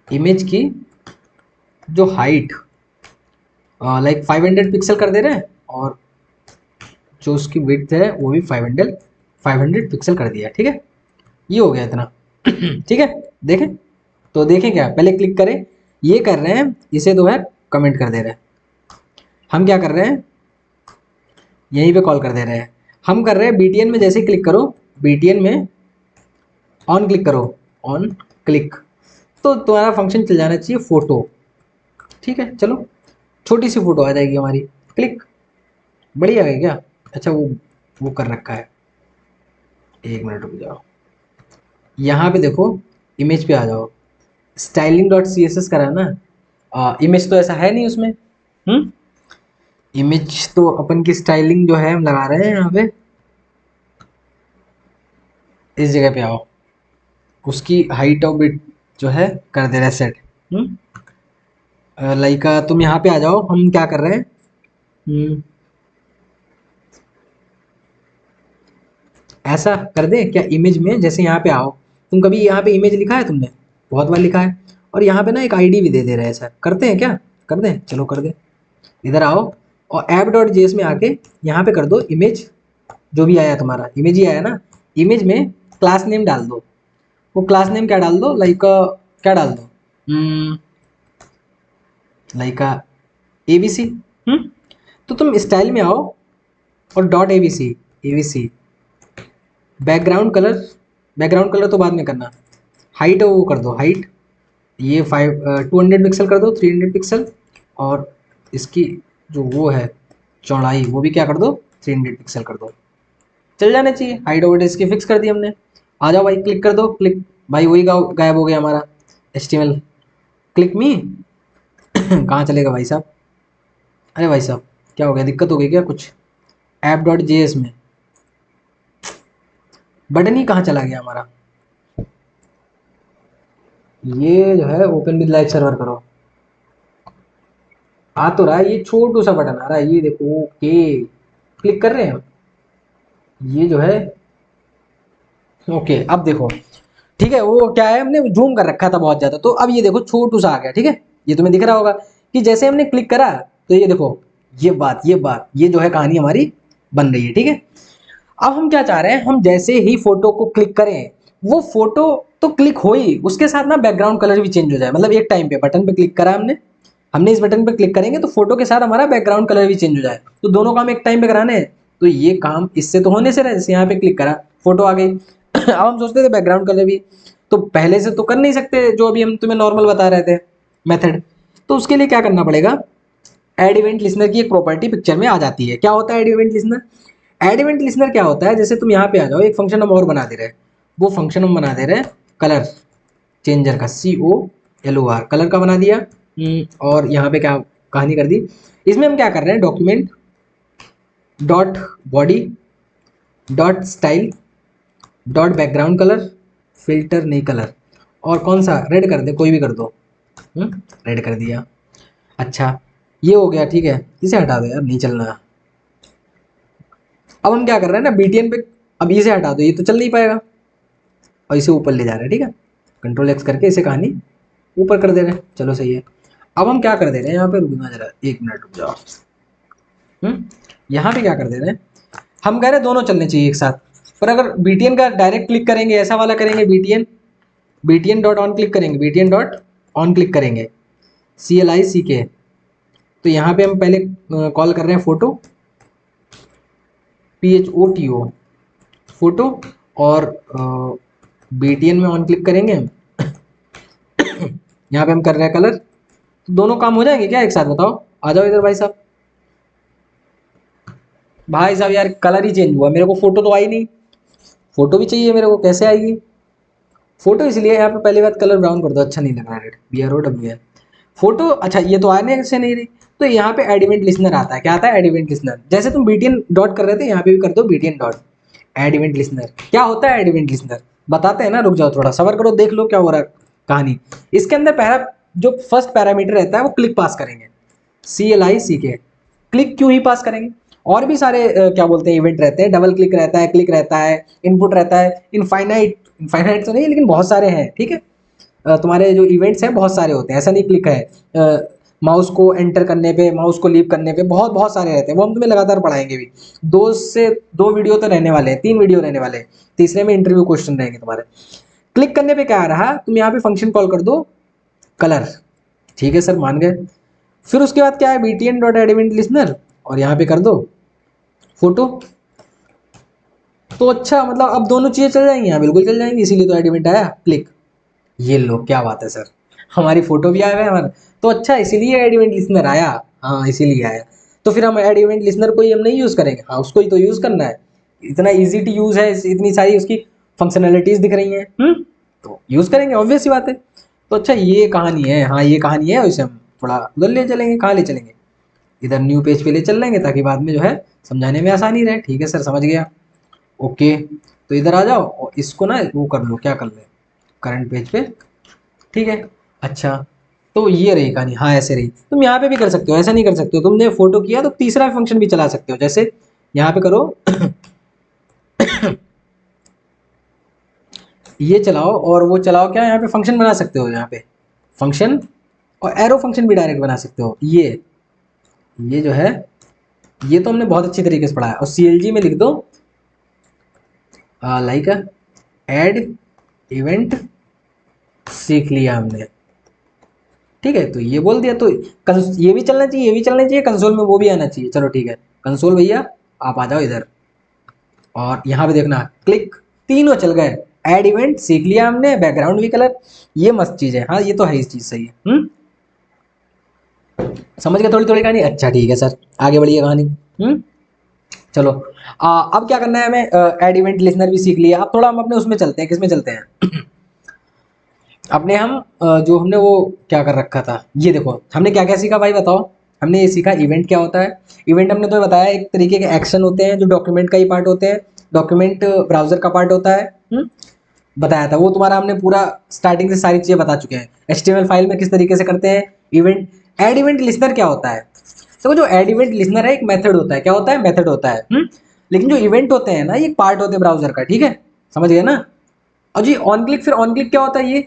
इमेज की जो हाइट लाइक 500 पिक्सल कर दे रहे हैं, और जो उसकी विड्थ है वो भी 500 पिक्सल कर दिया, ठीक है। ये हो गया इतना ठीक है। देखें तो देखें, क्या पहले क्लिक करें, ये कर रहे हैं, इसे दो है कमेंट कर दे रहे हैं, हम क्या कर रहे हैं यहीं पे कॉल कर दे रहे हैं, हम कर रहे हैं बीटीएन में जैसे क्लिक करो, बीटीएन में ऑन क्लिक करो, ऑन क्लिक, तो तुम्हारा फंक्शन चल जाना चाहिए फोटो, ठीक है। चलो छोटी सी फोटो आ जाएगी हमारी, क्लिक, बढ़िया है क्या। अच्छा वो कर रखा है, एक मिनट रुक जाओ, यहाँ पे देखो, इमेज पे आ जाओ, स्टाइलिंग.css करा ना, इमेज तो ऐसा है नहीं उसमें, इमेज तो अपन की स्टाइलिंग जो है हम लगा रहे हैं यहाँ पे, इस जगह पे आओ, उसकी हाइट और विड्थ जो है कर दे रहे हैं सेट, लाइक तुम यहाँ पे आ जाओ, हम क्या कर रहे हैं, ऐसा कर दे क्या, इमेज में जैसे यहाँ पे आओ, तुम कभी यहाँ पे इमेज लिखा है तुमने, बहुत बार लिखा है, और यहाँ पे ना एक आईडी भी दे रहे हैं, ऐसा करते हैं क्या, कर दें, चलो कर दे, इधर आओ, और app.js में आके यहाँ पे कर दो इमेज, जो भी आया तुम्हारा इमेज ही आया ना, इमेज में क्लास नेम डाल दो, वो क्लास नेम क्या डाल दो, लाइक क्या डाल दो, लाइक ABC, तो तुम स्टाइल में आओ, और .abc background colour, background colour तो बाद में करना, हाइट वो कर दो, हाइट ये 200 पिक्सल कर दो, 300 पिक्सल, और इसकी जो वो है चौड़ाई, वो भी क्या कर दो 300 पिक्सल कर दो, चल जाना चाहिए। हाइट ओवर इसकी फिक्स कर दी हमने। आ जाओ भाई, क्लिक कर दो, क्लिक भाई, वही गायब हो गया हमारा HTML। क्लिक मी कहाँ चलेगा भाई साहब? अरे भाई साहब क्या हो गया, दिक्कत हो गई क्या कुछ? app.js में बटन ही कहाँ चला गया हमारा? ये जो है ओपन विद लाइव सर्वर करो, आ तो रहा है, ये छोटू सा बटन आ रहा है, ये देखो। ओके, क्लिक कर रहे हैं, ये जो है ओके। अब देखो, ठीक है, वो क्या है, हमने जूम कर रखा था बहुत ज्यादा, तो अब ये देखो छोटू सा आ गया। ठीक है, ये तुम्हें दिख रहा होगा कि जैसे हमने क्लिक करा तो ये देखो, ये बात ये जो है कहानी हमारी बन रही है। ठीक है, अब हम क्या चाह रहे हैं, हम जैसे ही फोटो को क्लिक करें, वो फोटो तो क्लिक हो ही, उसके साथ ना बैकग्राउंड कलर भी चेंज हो जाए। मतलब एक टाइम पे बटन पे क्लिक करा हमने, इस बटन पे क्लिक करेंगे तो फोटो के साथ हमारा बैकग्राउंड कलर भी चेंज हो जाए। तो दोनों काम एक टाइम पे कराने हैं, तो ये काम इससे तो होने से रहा, जैसे यहाँ पे क्लिक करा फोटो आ गई अब हम सोचते थे बैकग्राउंड कलर भी, तो पहले से तो कर नहीं सकते, जो अभी हम तुम्हें नॉर्मल बता रहे थे मेथड। तो उसके लिए क्या करना पड़ेगा, एड इवेंट लिसनर की एक प्रॉपर्टी पिक्चर में आ जाती है। क्या होता है add event listener? Add event listener क्या होता है, जैसे तुम यहाँ पे आ जाओ, एक फंक्शन हम और बना दे रहे हैं, वो फंक्शन हम बना दे रहे हैं कलर चेंजर का, COLOR कलर का बना दिया। और यहाँ पे क्या कहानी कर दी, इसमें हम क्या कर रहे हैं, document dot body dot style dot background colour, filter नहीं कलर, और कौन सा, रेड कर दे, कोई भी कर दो। रेड कर दिया। अच्छा, ये हो गया। ठीक है, इसे हटा दो यार, नहीं चलना। अब हम क्या कर रहे हैं ना, BTN पे, अब इसे हटा दो, ये तो चल नहीं पाएगा, और इसे ऊपर ले जा रहे हैं। ठीक है, कंट्रोल X करके इसे कहानी ऊपर कर दे रहे हैं, चलो सही है। अब हम क्या कर दे रहे हैं, यहाँ पे रुकना जरा, 1 मिनट रुक जाओ। यहाँ पे क्या कर दे रहे हैं, हम कह रहे हैं दोनों चलने चाहिए एक साथ, पर अगर BTN का डायरेक्ट क्लिक करेंगे, ऐसा वाला करेंगे, BTN डॉट ऑन क्लिक करेंगे, BTN डॉट ऑन क्लिक करेंगे, CLICK, तो यहाँ पे हम पहले कॉल कर रहे हैं फोटो, PHOTO फोटो, और BTN में ऑन क्लिक करेंगे हम यहाँ पे हम कर रहे हैं कलर, तो दोनों काम हो जाएंगे क्या एक साथ, बताओ? आ जाओ इधर भाई साहब। भाई साहब यार कलर ही चेंज हुआ, मेरे को फोटो तो आई नहीं, फोटो भी चाहिए मेरे को, कैसे आएगी फोटो? इसलिए यहाँ पे पहली बात कलर ब्राउन कर दो, अच्छा नहीं लग रहा है रेड, BROWN फोटो। अच्छा, ये तो आने से नहीं रही, तो यहाँ पे एड इवेंट लिसनर आता है। क्या आता है? Add event listener. जैसे तुम BTN डॉट कर रहे थे, यहाँ पे भी कर दो BTN dot add event listener. क्या होता है एड इवेंट लिसनर, बताते हैं ना, रुक जाओ थोड़ा सबर करो, देख लो क्या हो रहा है कहानी। इसके अंदर पहला जो फर्स्ट पैरामीटर रहता है वो क्लिक पास करेंगे, CLICK, क्लिक क्यों ही पास करेंगे, और भी सारे क्या बोलते हैं इवेंट रहते हैं, डबल क्लिक रहता है, क्लिक रहता है, इनपुट रहता है, इनफाइनाइट तो नहीं, लेकिन बहुत सारे हैं। ठीक है, तुम्हारे जो इवेंट्स हैं बहुत सारे होते हैं, ऐसा नहीं क्लिक है, माउस को एंटर करने पे, माउस को लीव करने पे बहुत बहुत सारे रहते हैं, वो हम तुम्हें लगातार पढ़ाएंगे भी। 2 वीडियो तो रहने वाले हैं, 3 वीडियो रहने वाले हैं, तीसरे में इंटरव्यू क्वेश्चन रहेंगे तुम्हारे। क्लिक करने पे क्या आ रहा, तुम यहाँ पे फंक्शन कॉल कर दो कलर, ठीक है सर मान गए। फिर उसके बाद क्या है, BTN dot add event listener, और यहाँ पे कर दो फोटो। तो अच्छा, मतलब अब दोनों चीजें चल जाएंगी, यहाँ बिल्कुल चल जाएंगी, इसीलिए तो एड इवेंट आया, क्लिक, ये लो क्या बात है सर, हमारी फोटो भी आया है हमारा, तो अच्छा इसीलिए एड इवेंट लिसनर आया। हाँ इसीलिए आया, तो फिर हम एड इवेंट लिसनर को ही हम नहीं यूज़ करेंगे, हाँ उसको ही तो यूज़ करना है, इतना ईजी टू यूज़ है, इतनी सारी उसकी फंक्शनैलिटीज़ दिख रही हैं, तो यूज़ करेंगे, ऑब्वियस सी बात है। तो अच्छा ये कहानी है, हाँ ये कहानी है, इसे हम थोड़ा उधर ले चलेंगे, कहाँ ले चलेंगे, इधर न्यू पेज पे ले चल लेंगे, ताकि बाद में जो है समझाने में आसानी रहे। ठीक है सर, समझ गया, ओके। तो इधर आ जाओ और इसको ना वो कर लो, क्या कर ले, करंट पेज पे, ठीक है। अच्छा, तो ये रही कहानी, हाँ ऐसे रही। तुम यहाँ पे भी कर सकते हो, ऐसा नहीं कर सकते हो, तुमने फोटो किया तो तीसरा फंक्शन भी चला सकते हो, जैसे यहाँ पे करो ये चलाओ, और वो चलाओ, क्या यहाँ पे फंक्शन बना सकते हो, यहाँ पे फंक्शन और एरो फंक्शन भी डायरेक्ट बना सकते हो। ये जो है, ये तो हमने बहुत अच्छी तरीके से पढ़ा है, और CLG में लिख दो लाइक एड इवेंट, सीख लिया हमने, ठीक है। तो ये बोल दिया, तो ये भी चलना चाहिए, ये भी चलना चाहिए, कंसोल में वो भी आना चाहिए। चलो ठीक है, कंसोल भैया आप आ जाओ इधर, और यहाँ पे देखना क्लिक, तीनों चल गए, एड इवेंट सीख लिया हमने, बैकग्राउंड भी कलर, ये मस्त चीज़ है, हाँ ये तो है, इस चीज़ सही है। समझ गए थोड़ी थोड़ी कहानी? अच्छा ठीक है सर, आगे बढ़िए कहानी। चलो, अब क्या करना है हमें? एड इवेंट लिसनर भी सीख लिया। अब थोड़ा हम अपने उसमें चलते हैं, किसमें चलते हैं? अपने हम जो हमने वो क्या कर रखा था, ये देखो हमने क्या क्या सीखा भाई बताओ। हमने ये सीखा इवेंट क्या होता है। इवेंट हमने तो बताया एक तरीके के एक्शन होते हैं जो डॉक्यूमेंट का ही पार्ट होते हैं, डॉक्यूमेंट ब्राउजर का पार्ट होता है। बताया था वो तुम्हारा, हमने पूरा स्टार्टिंग से सारी चीजें बता चुके हैं। एचटीएमएल फाइल में किस तरीके से करते हैं इवेंट। एड इवेंट लिस्नर क्या होता है? तो जो एड इवेंट लिस्नर है एक मेथड होता है। क्या होता है? मेथड होता है। लेकिन जो इवेंट होते हैं ना, ये पार्ट होते हैं ब्राउजर का, ठीक है, समझ गए ना? और जी ऑन क्लिक, फिर ऑन क्लिक क्या होता है?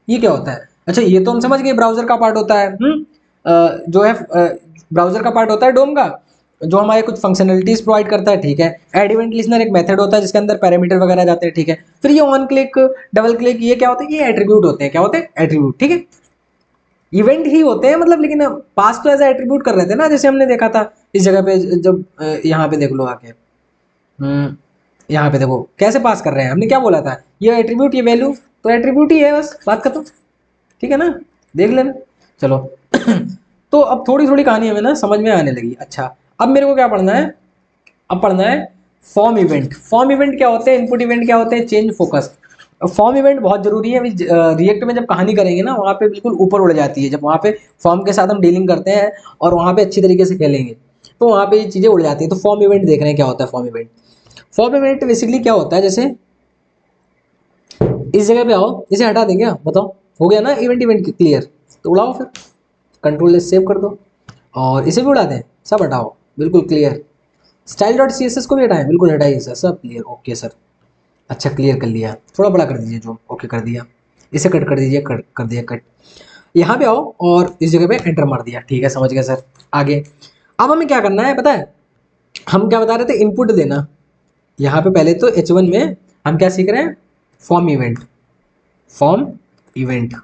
ये क्या होता है? अच्छा ये तो हम समझ गए ब्राउजर का पार्ट होता है। जो है ब्राउजर का पार्ट होता है डोम का, जो हमारे कुछ फंक्शनलिटीज प्रोवाइड करता है, ठीक है। एड इवेंट लिस्नर एक मेथड होता है जिसके अंदर पैरामीटर वगैरह जाते हैं, ठीक है। फिर ये ऑन क्लिक, डबल क्लिक, ये क्या होता है? ये एट्रीब्यूट होते हैं। क्या होते हैं? एट्रीब्यूट, ठीक है। इवेंट ही होते हैं मतलब, लेकिन पास तो ऐसा एट्रीब्यूट कर रहे थे ना, जैसे हमने देखा था इस जगह पे। जब यहाँ पे देख लो आके, यहाँ पे देखो कैसे पास कर रहे हैं। हमने क्या बोला था? ये एट्रीब्यूट, ये वैल्यू, तो एट्रीब्यूट ही है, बस बात खत्म, ठीक है ना? देख लेना। चलो तो अब थोड़ी थोड़ी कहानी हमें ना समझ में आने लगी। अच्छा अब मेरे को क्या पढ़ना है? अब पढ़ना है फॉर्म इवेंट। फॉर्म इवेंट क्या होते हैं? इनपुट इवेंट क्या होते हैं? Change focus. फॉर्म इवेंट बहुत जरूरी है। रिएक्ट में जब कहानी करेंगे ना, वहाँ पे बिल्कुल ऊपर उड़ जाती है, जब वहाँ पे फॉर्म के साथ हम डीलिंग करते हैं और वहाँ पे अच्छी तरीके से खेलेंगे तो वहाँ पे ये चीज़ें उड़ जाती हैं। तो फॉर्म इवेंट देख रहे हैं क्या होता है form event. Form event basically क्या होता है, जैसे इस जगह पे आओ, इसे हटा देंगे, बताओ हो गया ना इवेंट, इवेंट क्लियर, तो उड़ाओ फिर, कंट्रोल एस सेव कर दो और इसे भी उड़ा दें, सब हटाओ, बिल्कुल clear. Style dot C S S को भी हटाएं, बिल्कुल हटाइए सर, सब क्लियर, ओके सर। अच्छा क्लियर कर लिया, थोड़ा बड़ा कर दीजिए जो, ओके कर दिया। इसे कट कर दीजिए, कट कर दिया, कट। यहाँ पे आओ और इस जगह पे एंटर मार दिया, ठीक है, समझ गया सर। आगे अब हमें क्या करना है पता है? हम क्या बता रहे थे? इनपुट देना। यहाँ पे पहले तो H1 में हम क्या सीख रहे हैं? Form event, form event.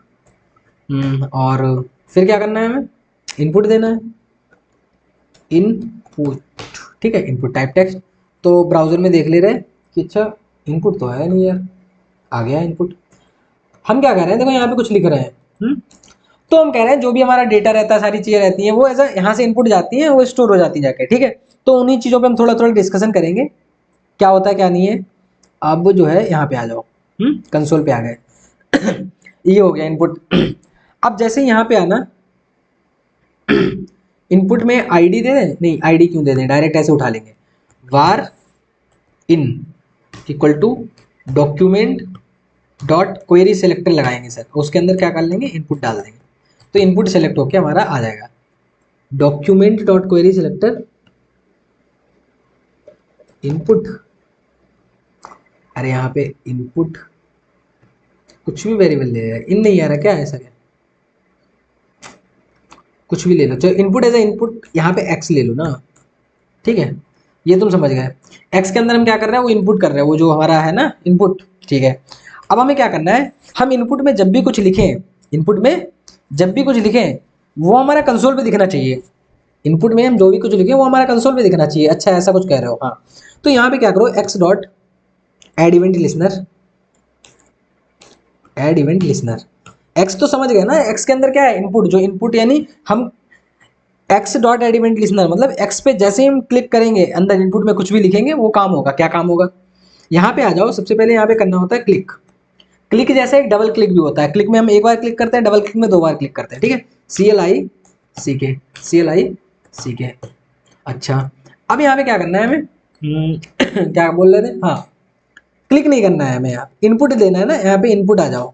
और फिर क्या करना है हमें? इनपुट देना है, इनपुट, ठीक है, इनपुट टाइप टेक्स्ट। तो ब्राउजर में देख ले रहे हैं कि अच्छा इनपुट तो है नहीं यार, आ गया इनपुट। हम क्या कर रहे हैं, देखो यहाँ पे कुछ लिख रहे हैं। तो हम कह रहे हैं जो भी हमारा डेटा रहता है, सारी चीजें रहती हैं, वो ऐसा यहाँ से इनपुट जाती हैं, वो स्टोर हो जाती है जाके, ठीक है। तो उन्हीं चीजों पे हम थोड़ा थोड़ा डिस्कशन करेंगे, क्या होता है क्या नहीं है। अब जो है यहाँ पे आ जाओ, कंसोल पे आ गए ये हो गया इनपुट। अब जैसे यहाँ पे आना, इनपुट में आईडी दे दें, नहीं आईडी क्यों दे दें, डायरेक्ट ऐसे उठा लेंगे। var in equal to document dot query selector लगाएंगे सर, उसके अंदर क्या कर लेंगे? इनपुट डाल देंगे, तो इनपुट सेलेक्ट होके हमारा आ जाएगा document dot query selector input. अरे यहाँ पे इनपुट कुछ भी वेरिएबल ले रहा है, इन नहीं आ रहा क्या? ऐसा क्या? कुछ भी ले लो, चलो इनपुट एज ए इनपुट, यहाँ पे एक्स ले लो ना, ठीक है, ये तुम समझ गए। एक्स के अंदर हम क्या कर रहे हैं? वो इनपुट कर रहे हैं, वो जो हमारा है ना इनपुट, ठीक है। अब हमें क्या करना है? हम इनपुट में जब भी कुछ लिखें, इनपुट में जब भी कुछ लिखें वो हमारा कंसोल पे दिखना चाहिए। इनपुट में हम जो भी कुछ लिखें वो हमारा कंसोल पे दिखना चाहिए। अच्छा ऐसा कुछ कह रहे हो, हाँ। तो यहाँ पे क्या करो, X dot add event listener, add event listener. X तो समझ गए ना, एक्स के अंदर क्या है? इनपुट, जो इनपुट यानी हम X dot add event listener मतलब एक्स पे जैसे ही हम क्लिक करेंगे, अंदर इनपुट में कुछ भी लिखेंगे वो काम होगा। क्या काम होगा? यहाँ पे आ जाओ, सबसे पहले यहाँ पे करना होता है क्लिक। क्लिक जैसे एक डबल क्लिक भी होता है, क्लिक में हम एक बार क्लिक करते हैं, डबल क्लिक में दो बार क्लिक करते हैं, ठीक है। CLI CK। अच्छा अब यहाँ पे क्या करना है हमें? क्या बोल रहे थे? हाँ, क्लिक नहीं करना है हमें, यहाँ इनपुट देना है ना, यहाँ पे इनपुट आ जाओ,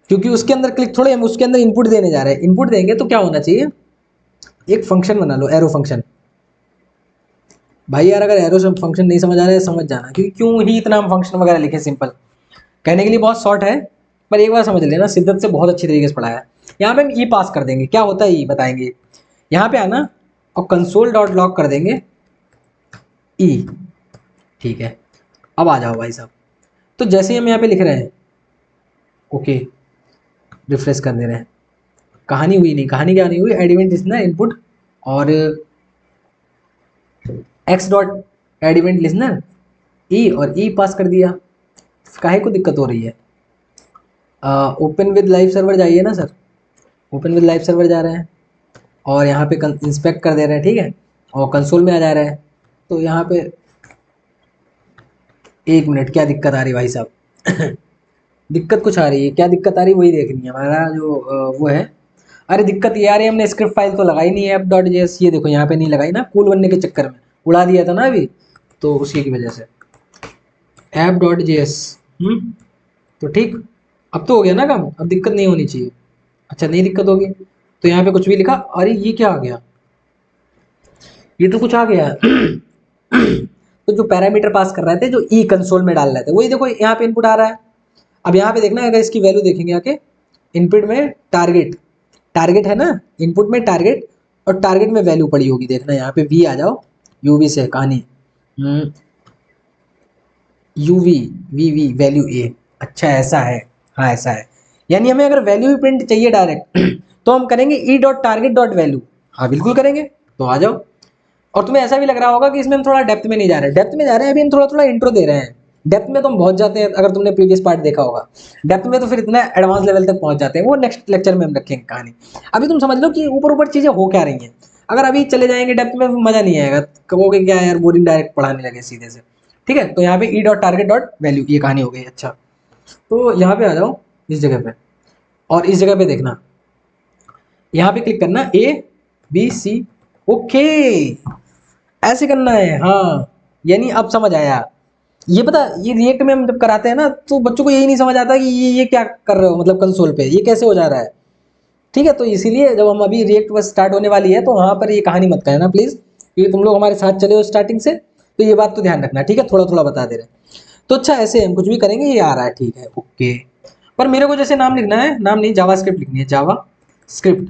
क्योंकि उसके अंदर क्लिक थोड़े, हम उसके अंदर इनपुट देने जा रहे हैं। इनपुट देंगे तो क्या होना चाहिए? एक फंक्शन बना लो, एरो फंक्शन। भाई यार अगर एरो फंक्शन नहीं समझ आ रहा है, समझ जाना, क्योंकि क्यों ही इतना हम फंक्शन वगैरह लिखे, सिंपल कहने के लिए बहुत शॉर्ट है, पर एक बार समझ लेना, सिद्दत से बहुत अच्छी तरीके से पढ़ाया है। यहाँ पे हम ई पास कर देंगे, क्या होता है ई बताएंगे। यहाँ पे आना और कंसोल डॉट लॉग कर देंगे ई, ठीक है। अब आ जाओ भाई साहब, तो जैसे ही हम यहाँ पे लिख रहे हैं, ओके, रिफ्रेश कर दे रहे हैं, कहानी हुई नहीं, कहानी क्या नहीं हुई, एडिवेंट लिसनर इनपुट और एक्स डॉट एडिवेंट लिसनर ई, और ई पास कर दिया। काहे को दिक्कत हो रही है? ओपन विद लाइव सर्वर जाइए ना sir, open with live server जा रहे हैं, और यहाँ पे इंस्पेक्ट कर दे रहे हैं, ठीक है, और कंसोल में आ जा रहा है। तो यहाँ पे 1 मिनट, क्या दिक्कत आ रही भाई साहब? दिक्कत कुछ आ रही है, क्या दिक्कत आ रही है वही देखनी है हमारा जो वो है। अरे दिक्कत ये आ रही है, हमने स्क्रिप्ट फाइल तो लगाई नहीं है ऐप डॉट जेएस, ये देखो यहाँ पे नहीं लगाई ना, कूल बनने के चक्कर में उड़ा दिया था ना अभी, तो उसी की वजह से ऐप डॉट जेएस। तो ठीक, अब तो हो गया ना काम, अब दिक्कत नहीं होनी चाहिए। अच्छा नहीं दिक्कत होगी, तो यहाँ पे कुछ भी लिखा, अरे ये क्या आ गया, ये तो कुछ आ गया। तो जो पैरामीटर पास कर रहे थे, जो ई कंसोल में डाल रहे थे, वही देखो यहाँ पे इनपुट आ रहा है। अब यहाँ पे देखना, अगर इसकी वैल्यू देखेंगे आके, इनपुट में टारगेट, टारगेट है ना, इनपुट में टारगेट, और टारगेट में वैल्यू पड़ी होगी, देखना यहाँ पे वी आ जाओ, यूवी से कहानी, यूवी, वी वी वैल्यू ए। अच्छा ऐसा है, हाँ ऐसा है, यानी हमें अगर वैल्यू भी प्रिंट चाहिए डायरेक्ट, तो हम करेंगे E dot target dot value. हाँ बिल्कुल करेंगे, तो आ जाओ। और तुम्हें ऐसा भी लग रहा होगा कि इसमें हम थोड़ा डेप्थ में नहीं जा रहे, डेप्थ में जा रहे हैं, अभी हम थोड़ा थोड़ा इंट्रो दे रहे हैं। डेप्थ में तो हम बहुत जाते हैं, अगर तुमने प्रीवियस पार्ट देखा होगा, डेप्थ में तो फिर इतना एडवांस लेवल तक पहुंच जाते हैं, वो नेक्स्ट लेक्चर में हम रखेंगे कहानी। अभी तुम समझ लो कि ऊपर ऊपर चीजें हो क्या रही हैं। अगर अभी चले जाएंगे डेप्थ में, मजा नहीं आएगा, कहोगे क्या यार बोरिंग, डायरेक्ट पढ़ाने लगे सीधे से। ठीक है, तो यहाँ पे E dot target dot value, ये कहानी हो गई। अच्छा, तो यहाँ पे आ जाओ इस जगह पे, और इस जगह पे देखना, यहाँ पे क्लिक करना, ए बी सी, ओके, ऐसे करना है। हाँ, यानी अब समझ आया। ये पता, ये रिएक्ट में हम जब कराते हैं ना, तो बच्चों को यही नहीं समझ आता कि ये क्या कर रहे हो, मतलब कंसोल पे ये कैसे हो जा रहा है। ठीक है, तो इसीलिए जब हम अभी रिएक्ट बस स्टार्ट होने वाली है, तो वहाँ पर ये कहानी मत कहना प्लीज़, क्योंकि तुम लोग हमारे साथ चले हो स्टार्टिंग से, तो ये बात तो ध्यान रखना, ठीक है, थोड़ा थोड़ा बता दे रहे हैं। तो अच्छा, ऐसे हम कुछ भी करेंगे, ये आ रहा है, ठीक है, ओके। पर मेरे को जैसे नाम लिखना है, नाम नहीं, जावा स्क्रिप्ट लिखनी है, जावा स्क्रिप्ट।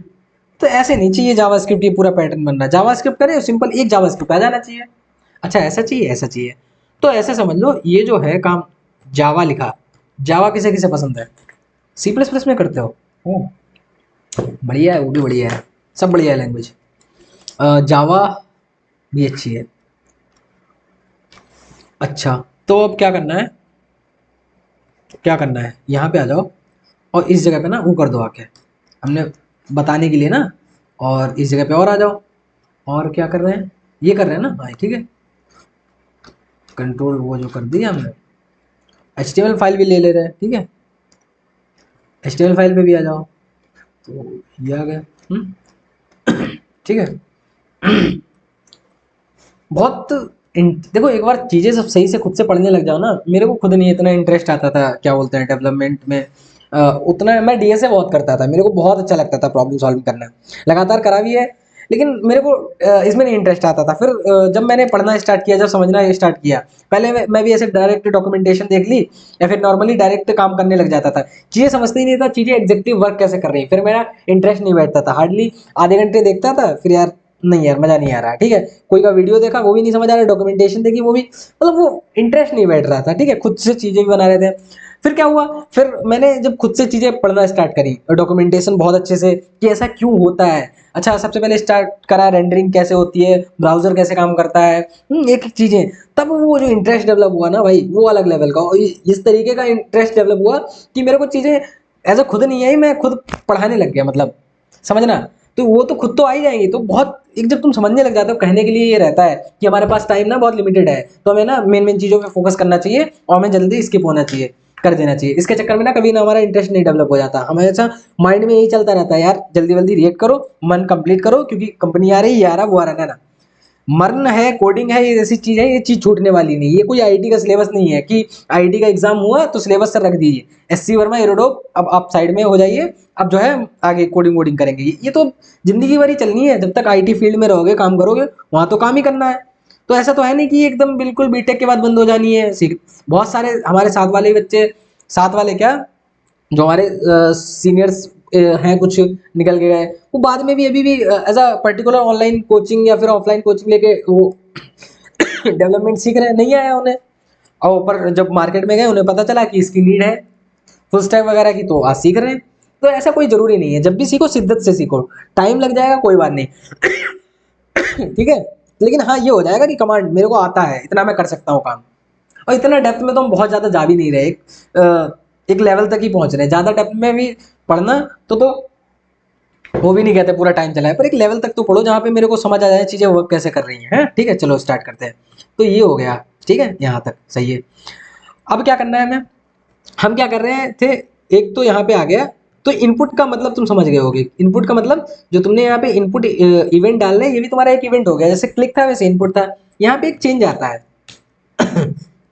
तो ऐसे नहीं चाहिए जावा स्क्रिप्ट, ये पूरा पैटर्न बनना, जावा स्क्रिप्ट करे सिंपल, एक जावा स्क्रिप्ट आ जाना चाहिए। अच्छा ऐसा चाहिए, ऐसा चाहिए, तो ऐसे समझ लो ये जो है काम, जावा लिखा, जावा किसे किसे पसंद है, सी प्लस प्लस में करते हो, ओ बढ़िया है, वो भी बढ़िया है, सब बढ़िया है लैंग्वेज, जावा भी अच्छी है। अच्छा, तो अब क्या करना है, क्या करना है, यहाँ पे आ जाओ, और इस जगह पे ना वो कर दो आके, हमने बताने के लिए ना, और इस जगह पे और आ जाओ। और क्या कर रहे हैं, ये कर रहे हैं ना, हाँ ठीक है, कंट्रोल वो जो कर दिया हमने, HTML फाइल भी ले ले रहे हैं, ठीक है, HTML फाइल पे भी आ जाओ, तो ये आ गया। ठीक है। बहुत देखो, एक बार चीज़ें सब सही से खुद से पढ़ने लग जाओ ना, मेरे को खुद नहीं इतना इंटरेस्ट आता था, क्या बोलते हैं, डेवलपमेंट में। उतना मैं डीएसए बहुत करता था, मेरे को बहुत अच्छा लगता था प्रॉब्लम सॉल्विंग करना, लगातार करा भी है, लेकिन मेरे को इसमें नहीं इंटरेस्ट आता था। फिर जब मैंने पढ़ना स्टार्ट किया, जब समझना स्टार्ट किया, पहले मैं भी ऐसे डायरेक्ट डॉक्यूमेंटेशन देख ली, या फिर नॉर्मली डायरेक्ट काम करने लग जाता था, चीज़ें समझते ही नहीं था, चीज़ें एग्जेक्टिव वर्क कैसे कर रही, फिर मेरा इंटरेस्ट नहीं बैठता था, हार्डली आधे घंटे देखता था, फिर यार नहीं यार मजा नहीं आ रहा, ठीक है, कोई का वीडियो देखा वो भी नहीं समझ आ रहा, डॉक्यूमेंटेशन देखी वो भी, मतलब वो इंटरेस्ट नहीं बैठ रहा था, ठीक है, खुद से चीजें भी बना रहे थे। फिर क्या हुआ, फिर मैंने जब खुद से चीजें पढ़ना स्टार्ट करी, डॉक्यूमेंटेशन बहुत अच्छे से, कि ऐसा क्यों होता है। अच्छा, सबसे पहले स्टार्ट करा रेंडरिंग कैसे होती है, ब्राउजर कैसे काम करता है, एक एक चीजें, तब वो जो इंटरेस्ट डेवलप हुआ ना भाई, वो अलग लेवल का, और इस तरीके का इंटरेस्ट डेवलप हुआ कि मेरे को चीजें ऐसा खुद नहीं आई, मैं खुद पढ़ाने लग गया, मतलब समझना। तो वो तो खुद तो आ ही जाएंगी, तो बहुत एक जब तुम समझने लग जाते हो, कहने के लिए ये रहता है कि हमारे पास टाइम ना बहुत लिमिटेड है, तो हमें ना मेन मेन चीज़ों पे फोकस करना चाहिए, और हमें जल्दी स्किप होना चाहिए, कर देना चाहिए, इसके चक्कर में ना कभी ना हमारा इंटरेस्ट नहीं डेवलप हो जाता, हमें ऐसा माइंड में यही चलता रहता है, यार जल्दी जल्दी रिएक्ट करो, मन कंप्लीट करो, क्योंकि कंपनी आ रही है, ये आ रहा, वो आ रहा है ना। मर्न है, कोडिंग है, ये ऐसी चीज है, ये चीज छूटने वाली नहीं, ये कोई आईटी का सिलेबस नहीं है कि आईटी का एग्जाम हुआ तो सिलेबस सर रख दीजिए, एससी वर्मा एरोडोप, अब आप साइड में हो जाइए, अब जो है आगे कोडिंग वोडिंग करेंगे, ये तो जिंदगी भर ही चलनी है, जब तक आईटी फील्ड में रहोगे, काम करोगे, वहां तो काम ही करना है। तो ऐसा तो है नहीं कि एकदम बिल्कुल बीटेक के बाद बंद हो जानी है सीख। बहुत सारे हमारे साथ वाले बच्चे, साथ वाले क्या, जो हमारे सीनियर्स हैं, कुछ निकल के गए, वो बाद में भी अभी भी as a particular online coaching या फिर ऑफलाइन कोचिंग लेके वो डेवलपमेंट सीख रहे हैं, नहीं आया उन्हें, और ऊपर जब मार्केट में गए उन्हें पता चला कि इसकी नीड है फुल स्टैक वगैरह की, तो आज सीख रहे हैं। तो ऐसा कोई जरूरी नहीं है, जब भी सीखो शिद्दत से सीखो, टाइम लग जाएगा कोई बात नहीं। ठीक है, लेकिन हाँ ये हो जाएगा कि कमांड मेरे को आता है, इतना मैं कर सकता हूँ काम, और इतना डेप्थ में तो हम बहुत ज़्यादा जा भी नहीं रहे, एक लेवल तक ही पहुंच रहे हैं, ज़्यादा डेप्थ में भी पढ़ना तो वो भी नहीं कहते पूरा टाइम चला है, पर एक लेवल तक तो पढ़ो जहाँ पे मेरे को समझ आ जाए चीजें वर्क कैसे कर रही हैं। ठीक है, चलो स्टार्ट करते हैं। तो ये हो गया, ठीक है, यहाँ तक सही है। अब क्या करना है हमें, हम क्या कर रहे थे, एक तो यहाँ पे आ गया। तो इनपुट का मतलब तुम समझ गए होगे, इनपुट का मतलब जो तुमने यहाँ पे इनपुट इवेंट डाल रहे, ये भी तुम्हारा एक इवेंट हो गया। जैसे क्लिक था वैसे इनपुट था। यहाँ पे एक चेंज आता है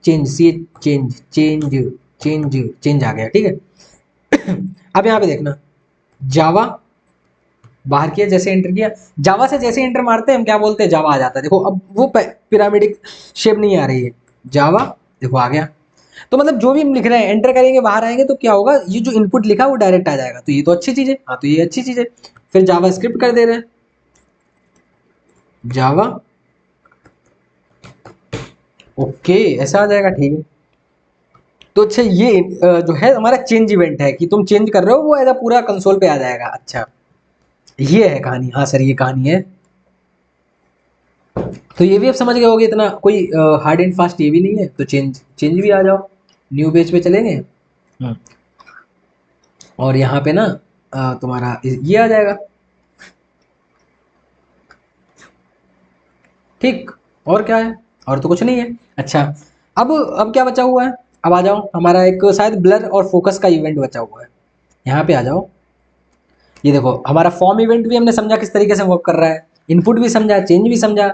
चेंज, सी चेंज चेंज चेंज चेंज आ गया, ठीक है। अब यहाँ पे देखना, जावा बाहर किया, जैसे एंटर किया, जावा से जैसे एंटर मारते हैं हम क्या बोलते हैं, जावा आ जाता है। देखो अब वो पिरामिडिक शेप नहीं आ रही है, जावा देखो आ गया। तो मतलब जो भी हम लिख रहे हैं एंटर करेंगे बाहर आएंगे तो क्या होगा, ये जो इनपुट लिखा है वो डायरेक्ट आ जाएगा। तो ये तो अच्छी चीज है, हाँ तो ये अच्छी चीज है। फिर जावा स्क्रिप्ट कर दे रहे हैं, जावा ओके ऐसा आ जाएगा, ठीक है। तो अच्छा ये जो है हमारा चेंज इवेंट है कि तुम चेंज कर रहे हो, वो ऐसा पूरा कंसोल पे आ जाएगा। अच्छा ये है कहानी, हाँ सर ये कहानी है। तो ये भी आप समझ गए होगे, इतना कोई हार्ड एंड फास्ट ये भी नहीं है। तो चेंज चेंज भी आ जाओ, न्यू पेज पे चलेंगे। और यहाँ पे ना तुम्हारा ये आ जाएगा, ठीक। और क्या है, और तो कुछ नहीं है। अच्छा अब क्या बचा हुआ है, अब आ जाओ, हमारा एक शायद ब्लर और फोकस का इवेंट बचा हुआ है। यहाँ पे आ जाओ, ये देखो हमारा फॉर्म इवेंट भी हमने समझा किस तरीके से वर्क कर रहा है, इनपुट भी समझा, चेंज भी समझा,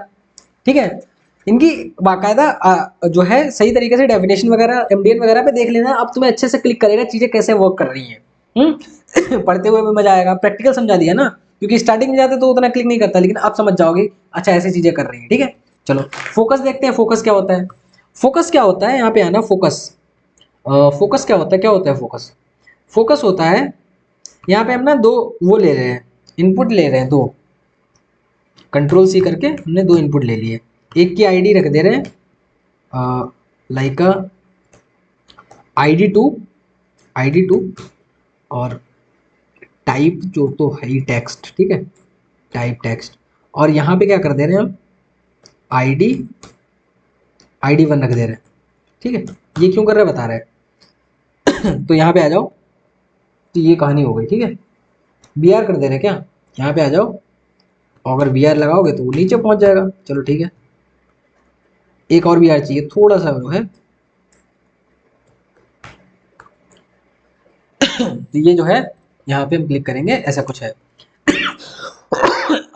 ठीक है। इनकी बाकायदा जो है सही तरीके से डेफिनेशन वगैरह एमडीएन वगैरह पे देख लेना। अब तुम्हें अच्छे से क्लिक करेगा चीजें कैसे वर्क कर रही हैं। पढ़ते हुए भी मजा आएगा, प्रैक्टिकल समझा दिया ना, क्योंकि स्टार्टिंग में जाते तो उतना क्लिक नहीं करता, लेकिन अब समझ जाओगे अच्छा ऐसी चीजें कर रही है, ठीक है। चलो फोकस देखते हैं, फोकस क्या होता है। फोकस क्या होता है, यहाँ पे आना, फोकस फोकस क्या होता है, क्या होता है फोकस। फोकस होता है, यहाँ पे हम ना दो वो ले रहे हैं, इनपुट ले रहे हैं दो, कंट्रोल सी करके हमने दो इनपुट ले लिए। एक की आईडी रख दे रहे हैं like ID two, ID two, और टाइप जो तो है ही टेक्स्ट, ठीक है, टाइप टेक्स्ट। और यहाँ पे क्या कर दे रहे हैं हम, आईडी आईडी वन रख दे रहे हैं, ठीक है। ये क्यों कर रहे हैं बता रहे हैं। तो यहाँ पे आ जाओ, तो ये कहानी हो गई, ठीक है। बी आर कर दे रहे हैं क्या, यहाँ पे आ जाओ, और अगर बी आर लगाओगे तो वो नीचे पहुंच जाएगा। चलो ठीक है, एक और बी आर चाहिए, थोड़ा सा वो है। तो ये जो है यहाँ पे हम क्लिक करेंगे, ऐसा कुछ है।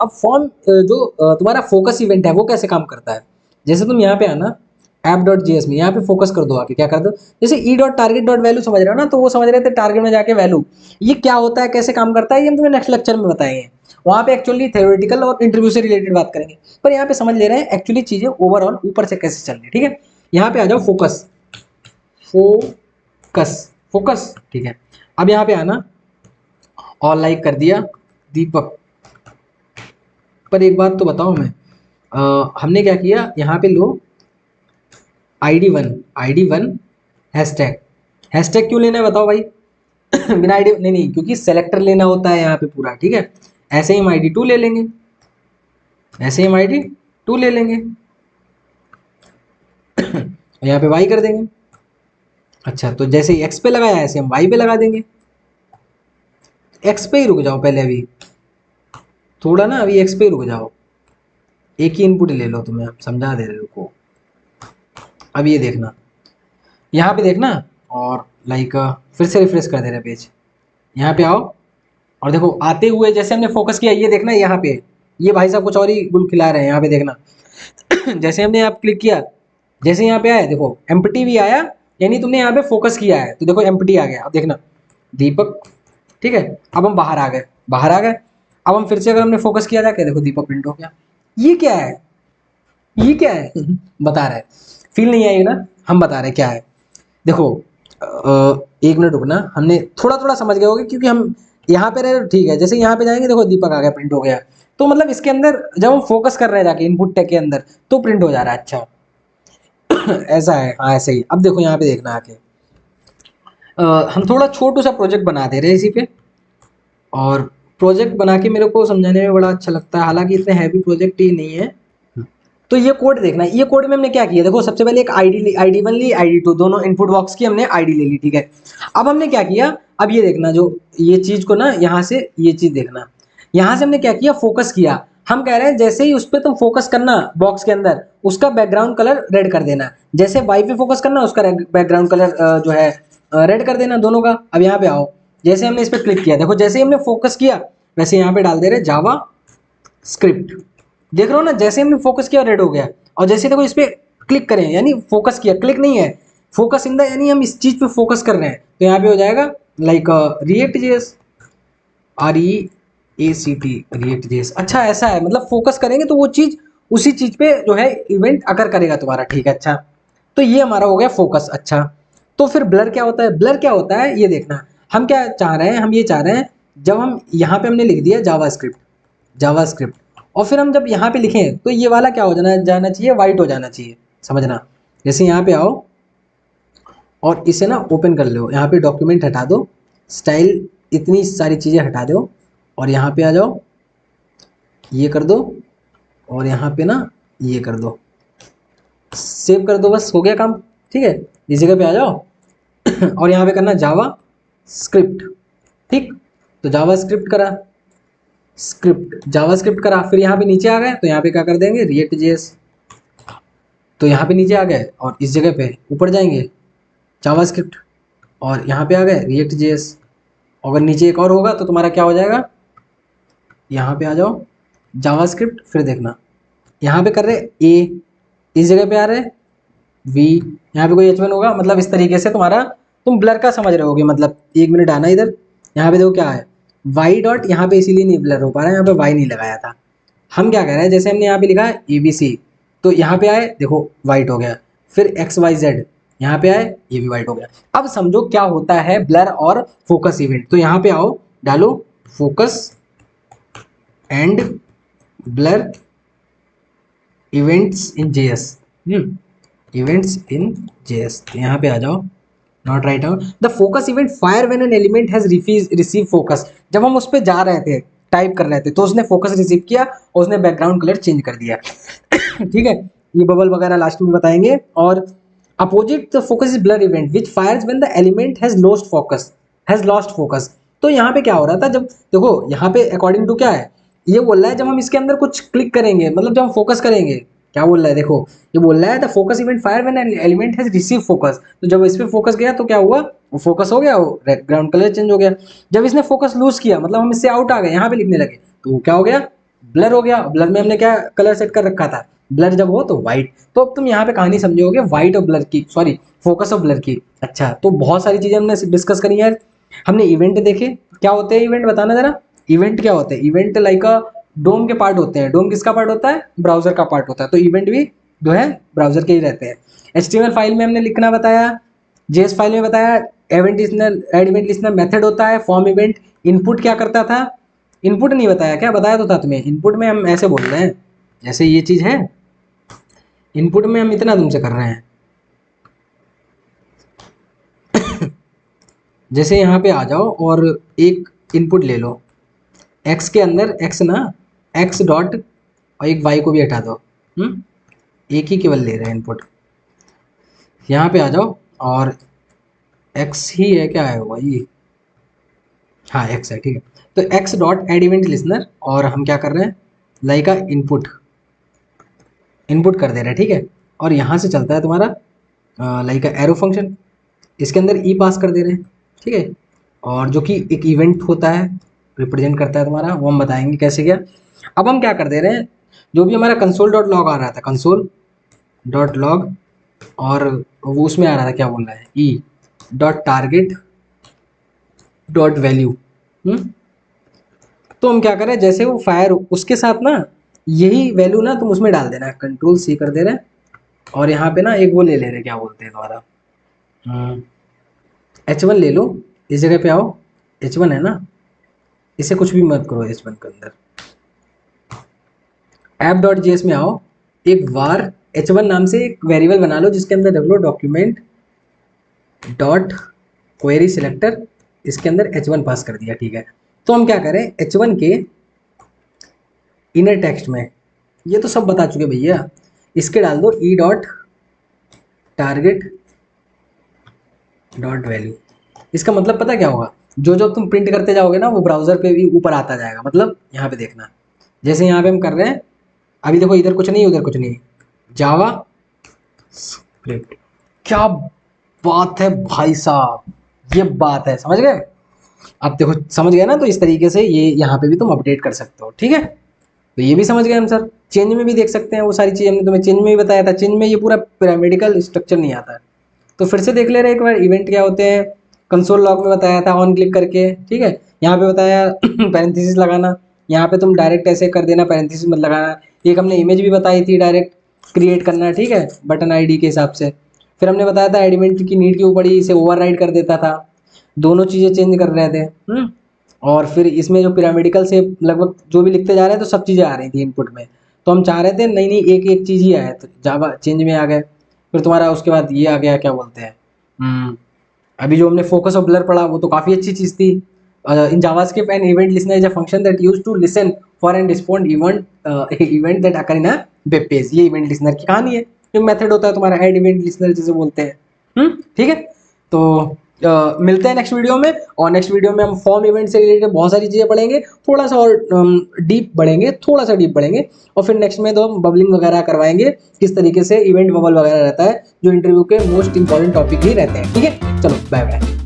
अब फॉर्म जो तुम्हारा फोकस इवेंट है वो कैसे काम करता है, जैसे तुम यहाँ पे आना ऐप डॉट जेएस में, यहाँ पे फोकस कर दो, आके क्या कर दो, जैसे E dot target dot value समझ रहे हो ना, तो वो समझ रहे थे टारगेट में जाके वैल्यू, ये क्या होता है कैसे काम करता है, ये हम तुम्हें नेक्स्ट लेक्चर में बताएंगे। वहाँ पे एक्चुअली थ्योरेटिकल और इंटरव्यू से रिलेटेड बात करेंगे, पर यहाँ पे समझ ले रहे हैं एक्चुअली चीजें ओवरऑल ऊपर से कैसे चल रही है, ठीक है। यहाँ पे आ जाओ, फोकस फोकस फोकस, ठीक है। अब यहाँ पे आना, और लाइक कर दिया दीपक। पर एक बात तो बताओ मैं, हमने क्या किया, यहाँ पे लो आईडी वन हैशटैग, हैशटैग क्यों लेना है बताओ भाई। बिना आईडी नहीं नहीं, क्योंकि सेलेक्टर लेना होता है यहाँ पे पूरा, ठीक है। ऐसे ही हम आईडी टू ले लेंगे, ऐसे ही हम आईडी टू ले लेंगे, यहाँ पे वाई कर देंगे। अच्छा तो जैसे ही एक्स पे लगाया ऐसे हम वाई पे लगा देंगे। एक्स पे ही रुक जाओ पहले, अभी थोड़ा ना, अभी एक्स पे ही रुक जाओ, एक ही इनपुट ले लो, तुम्हें समझा दे रहे रुको। अब ये देखना, यहाँ पे देखना, और लाइक फिर से रिफ्रेश कर दे रहे पेज, यहाँ पे आओ, और देखो आते हुए जैसे हमने फोकस किया, ये देखना यहाँ पे, ये भाई साहब कुछ और ही गुल खिला रहे हैं, यहाँ पे देखना। जैसे हमने यहाँ क्लिक किया, जैसे यहाँ पे आया देखो एम्प्टी भी आया, यानी तुमने यहाँ पे फोकस किया है तो देखो एम्प्टी आ गया। अब देखना दीपक, ठीक है। अब हम बाहर आ गए, बाहर आ गए। अब हम फिर से अगर हमने फोकस किया जाके देखो दीपक प्रिंट हो गया। ये क्या है, ये क्या है। बता रहे फील नहीं आई ना, हम बता रहे क्या है। देखो एक मिनट रुकना, हमने थोड़ा थोड़ा समझ गए होगे, क्योंकि हम यहाँ पे रहे, ठीक है। जैसे यहाँ पे जाएंगे देखो दीपक आ गया, प्रिंट हो गया। तो मतलब इसके अंदर जब हम फोकस कर रहे हैं जाके इनपुट टैग के अंदर, तो प्रिंट हो जा रहा है। अच्छा ऐसा है, हाँ ऐसे ही। अब देखो यहाँ पे देखना आके, हम थोड़ा छोटू सा प्रोजेक्ट बना दे रहे हैं इसी पे, और प्रोजेक्ट बना के मेरे को समझाने में बड़ा अच्छा लगता है, हालांकि इतने हैवी प्रोजेक्ट ही नहीं है। तो ये कोड देखना, ये कोड में हमने क्या किया, देखो सबसे पहले एक आईडी वन ली, आईडी टू, दोनों इनपुट बॉक्स की हमने आईडी ले ली, ठीक है। अब हमने क्या किया, अब ये देखना, जो ये चीज को ना यहाँ से ये चीज देखना, यहां से हमने क्या किया, फोकस किया। हम कह रहे हैं जैसे ही उस पर तुम फोकस करना बॉक्स के अंदर, उसका बैकग्राउंड कलर रेड कर देना। जैसे वाई पे फोकस करना, उसका बैकग्राउंड कलर जो है रेड कर देना दोनों का। अब यहाँ पे आओ, जैसे हमने इस पर क्लिक किया, देखो जैसे ही हमने फोकस किया वैसे यहाँ पे डाल दे रहे जावा स्क्रिप्ट। देख रहे हो ना, जैसे हमने फोकस किया रेड हो गया। और जैसे देखो इस पे क्लिक करें, यानी फोकस किया, क्लिक नहीं है, फोकस इन द, यानी हम इस चीज पे फोकस कर रहे हैं, तो यहाँ पे हो जाएगा like react JS, REACT, react JS. अच्छा ऐसा है, मतलब फोकस करेंगे तो वो चीज उसी चीज पे जो है इवेंट अकर करेगा तुम्हारा, ठीक है। अच्छा, तो ये हमारा हो गया फोकस। अच्छा, तो फिर ब्लर क्या होता है, ब्लर क्या होता है ये देखना। हम क्या चाह रहे हैं, हम ये चाह रहे हैं जब हम यहाँ पे हमने लिख दिया जावास्क्रिप्ट, जावास्क्रिप्ट, और फिर हम जब यहाँ पे लिखें तो ये वाला क्या हो जाना चाहिए, वाइट हो जाना चाहिए, समझना। जैसे यहाँ पे आओ और इसे ना ओपन कर लो, यहाँ पे डॉक्यूमेंट हटा दो, स्टाइल, इतनी सारी चीज़ें हटा दो, और यहाँ पे आ जाओ, ये कर दो, और यहाँ पे ना ये कर दो, सेव कर दो, बस हो गया काम, ठीक है। इस जगह पे आ जाओ और यहाँ पे करना जावा स्क्रिप्ट, ठीक। तो जावा स्क्रिप्ट करा, स्क्रिप्ट जावा स्क्रिप्ट करा, फिर यहाँ पे नीचे आ गए तो यहाँ पे क्या कर देंगे, रिएक्ट जेएस। तो यहाँ पे नीचे आ गए और इस जगह पे ऊपर जाएंगे जावास्क्रिप्ट, और यहाँ पे आ गए रिएक्ट जेएस। अगर नीचे एक और होगा तो तुम्हारा क्या हो जाएगा, यहाँ पे आ जाओ जावास्क्रिप्ट, फिर देखना यहाँ पे कर रहे ए, इस जगह पे आ रहे वी, यहाँ पे कोई H1 होगा, मतलब इस तरीके से तुम्हारा, तुम ब्लर का समझ रहे होगे। मतलब 1 मिनट आना इधर, यहाँ पे देखो क्या है, वाई डॉट, यहाँ पे इसीलिए नहीं ब्लर हो पा रहा है, यहाँ पे वाई नहीं लगाया था। हम क्या कह रहे हैं, जैसे हमने यहाँ पे लिखा है ABC, तो यहाँ पे आए देखो वाइट हो गया, फिर XYZ यहाँ पे आए ये भी वाइट हो गया। अब समझो क्या होता है ब्लर और फोकस इवेंट। तो यहाँ पे आओ, डालो focus and blur events in JS, events in JS, तो यहाँ पे आ जाओ, not right out the focus event fire when an element has receive focus. जब हम उस पर जा रहे थे, टाइप कर रहे थे, तो उसने फोकस रिसीव किया और उसने बैकग्राउंड कलर चेंज कर दिया ठीक है, ये बबल वगैरह लास्ट में बताएंगे। और opposite the focus is blur event which fires when the element has lost focus, has lost focus. तो यहाँ पे क्या हो रहा था, जब देखो यहाँ पे अकॉर्डिंग टू क्या है, ये बोल रहा है जब हम इसके अंदर कुछ क्लिक करेंगे, मतलब जब हम फोकस करेंगे, क्या बोल रहा है देखो, ये बोल रहा है the focus event fire when an element has receive focus. तो जब इस पे फोकस गया तो क्या हुआ, वो फोकस हो गया, वो ग्राउंड कलर चेंज हो गया। जब इसने फोकस लूज किया, मतलब हम इससे आउट आ गए, यहाँ पे लिखने लगे, तो क्या हो गया, ब्लर हो गया। ब्लर में हमने क्या कलर सेट कर रखा था, ब्लर जब हो तो व्हाइट। तो अब तुम यहाँ पे कहानी समझोगे व्हाइट और ब्लर की, सॉरी फोकस और ब्लर की। अच्छा, तो बहुत सारी चीजें हमने डिस्कस करी यार। हमने इवेंट देखे, क्या होते हैं इवेंट, बताना जरा। इवेंट क्या होते हैं, इवेंट लाइक अ डोम के पार्ट होते हैं। डोम किसका पार्ट होता है, ब्राउजर का पार्ट होता है। तो इवेंट भी जो है ब्राउजर के ही रहते हैं। HTML फाइल में हमने लिखना बताया, JS फाइल में बताया, event listener, add event listener method होता है, फॉर्म इवेंट, इनपुट क्या करता था, इनपुट नहीं बताया क्या, बताया तो था तुम्हें। इनपुट में हम ऐसे बोल रहे हैं, जैसे ये चीज है, इनपुट में हम इतना तुमसे कर रहे हैं जैसे यहाँ पे आ जाओ और एक इनपुट ले लो, एक्स के अंदर एक्स ना, एक्स डॉट, और एक वाई को भी हटा दो, एक ही केवल ले रहे हैं इनपुट। यहाँ पे आ जाओ और एक्स ही है, क्या है वाई, हाँ एक्स है, ठीक है। तो X dot add event listener, और हम क्या कर रहे हैं, लाइक का इनपुट, इनपुट कर दे रहे हैं, ठीक है। और यहाँ से चलता है तुम्हारा लाइक एरो फंक्शन, इसके अंदर ई पास कर दे रहे हैं, ठीक है। और जो कि एक इवेंट होता है, रिप्रेजेंट करता है तुम्हारा, वो हम बताएंगे कैसे क्या। अब हम क्या कर दे रहे हैं, जो भी हमारा कंसोल डॉट लॉग आ रहा था, कंसोल डॉट लॉग, और वो उसमें आ रहा था क्या बोल रहा है, E dot target dot value. तो हम क्या करें, जैसे वो फायर उसके साथ ना, यही वैल्यू ना तुम उसमें डाल देना, कंट्रोल C कर दे रहे हैं, और यहाँ पे ना एक वो ले रहे, क्या बोलते हैं तुम्हारा, H1 ले लो, इस जगह पे आओ, H1 है ना, इसे कुछ भी मत करो H1 के अंदर। ऐप डॉट JS में आओ, एक वार H1 नाम से एक वेरिएबल बना लो, जिसके अंदर रख लो डॉक्यूमेंट डॉट क्वेरी सिलेक्टर, इसके अंदर H1 पास कर दिया, ठीक है। तो हम क्या करें, H1 के इनर टेक्स्ट में, ये तो सब बता चुके भैया, इसके डाल दो E dot target dot value. इसका मतलब पता क्या होगा, जो जो तुम प्रिंट करते जाओगे ना वो ब्राउजर पे भी ऊपर आता जाएगा। मतलब यहाँ पे देखना, जैसे यहाँ पे हम कर रहे हैं अभी, देखो इधर कुछ नहीं उधर कुछ नहीं, जावा स्क्रिप्ट, क्या बात है भाई साहब, ये बात है, समझ गए। अब देखो समझ गए ना, तो इस तरीके से ये यहाँ पे भी तुम अपडेट कर सकते हो, ठीक है। तो ये भी समझ गए हम सर। चेंज में भी देख सकते हैं वो सारी चीज़, हमने तुम्हें चेंज में भी बताया था। चेंज में ये पूरा पिरामिडिकल स्ट्रक्चर नहीं आता है, तो फिर से देख ले रहे एक बार। इवेंट क्या होते हैं, कंसोल लॉग में बताया था, ऑन क्लिक करके, ठीक है। यहाँ पे बताया पैरेंथेसिस लगाना, यहाँ पे तुम डायरेक्ट ऐसे कर देना, पैरेंथेसिस मत लगाना। एक हमने इमेज भी बताई थी डायरेक्ट क्रिएट करना, ठीक है, बटन आईडी के हिसाब से। फिर हमने बताया था एलिमेंट की नीड के ऊपर ही इसे ओवरराइड कर देता था, दोनों चीज़ें चेंज कर रहे थे। और फिर इसमें जो पिरामिडिकल से लगभग जो भी लिखते जा रहे हैं तो सब चीज़ें आ रही थी इनपुट में, तो हम चाह रहे थे नहीं नहीं एक एक चीज़ ही आए, तो जावा चेंज में आ गए। फिर तुम्हारा उसके बाद ये आ गया, क्या बोलते हैं, अभी जो हमने फोकस और ब्लर पढ़ा वो तो काफ़ी अच्छी चीज़ थी। In JavaScript an event listener is a function that use to listen for and respond event that occur in a web page. ये इवेंट लिसनर की कहानी है, जो मेथड होता है तुम्हारा ऐड इवेंट लिसनर जिसे बोलते हैं। ठीक है, तो मिलते हैं नेक्स्ट वीडियो में। और नेक्स्ट वीडियो में हम फॉर्म इवेंट से रिलेटेड बहुत सारी चीज़ें पढ़ेंगे, थोड़ा सा और डीप बढ़ेंगे, थोड़ा सा डीप बढ़ेंगे। और फिर नेक्स्ट में तो हम बबलिंग वगैरह करवाएंगे, किस तरीके से इवेंट बबल वगैरह रहता है, जो इंटरव्यू के मोस्ट इंपॉर्टेंट टॉपिक ही रहते हैं। ठीक है, चलो बाय बाय।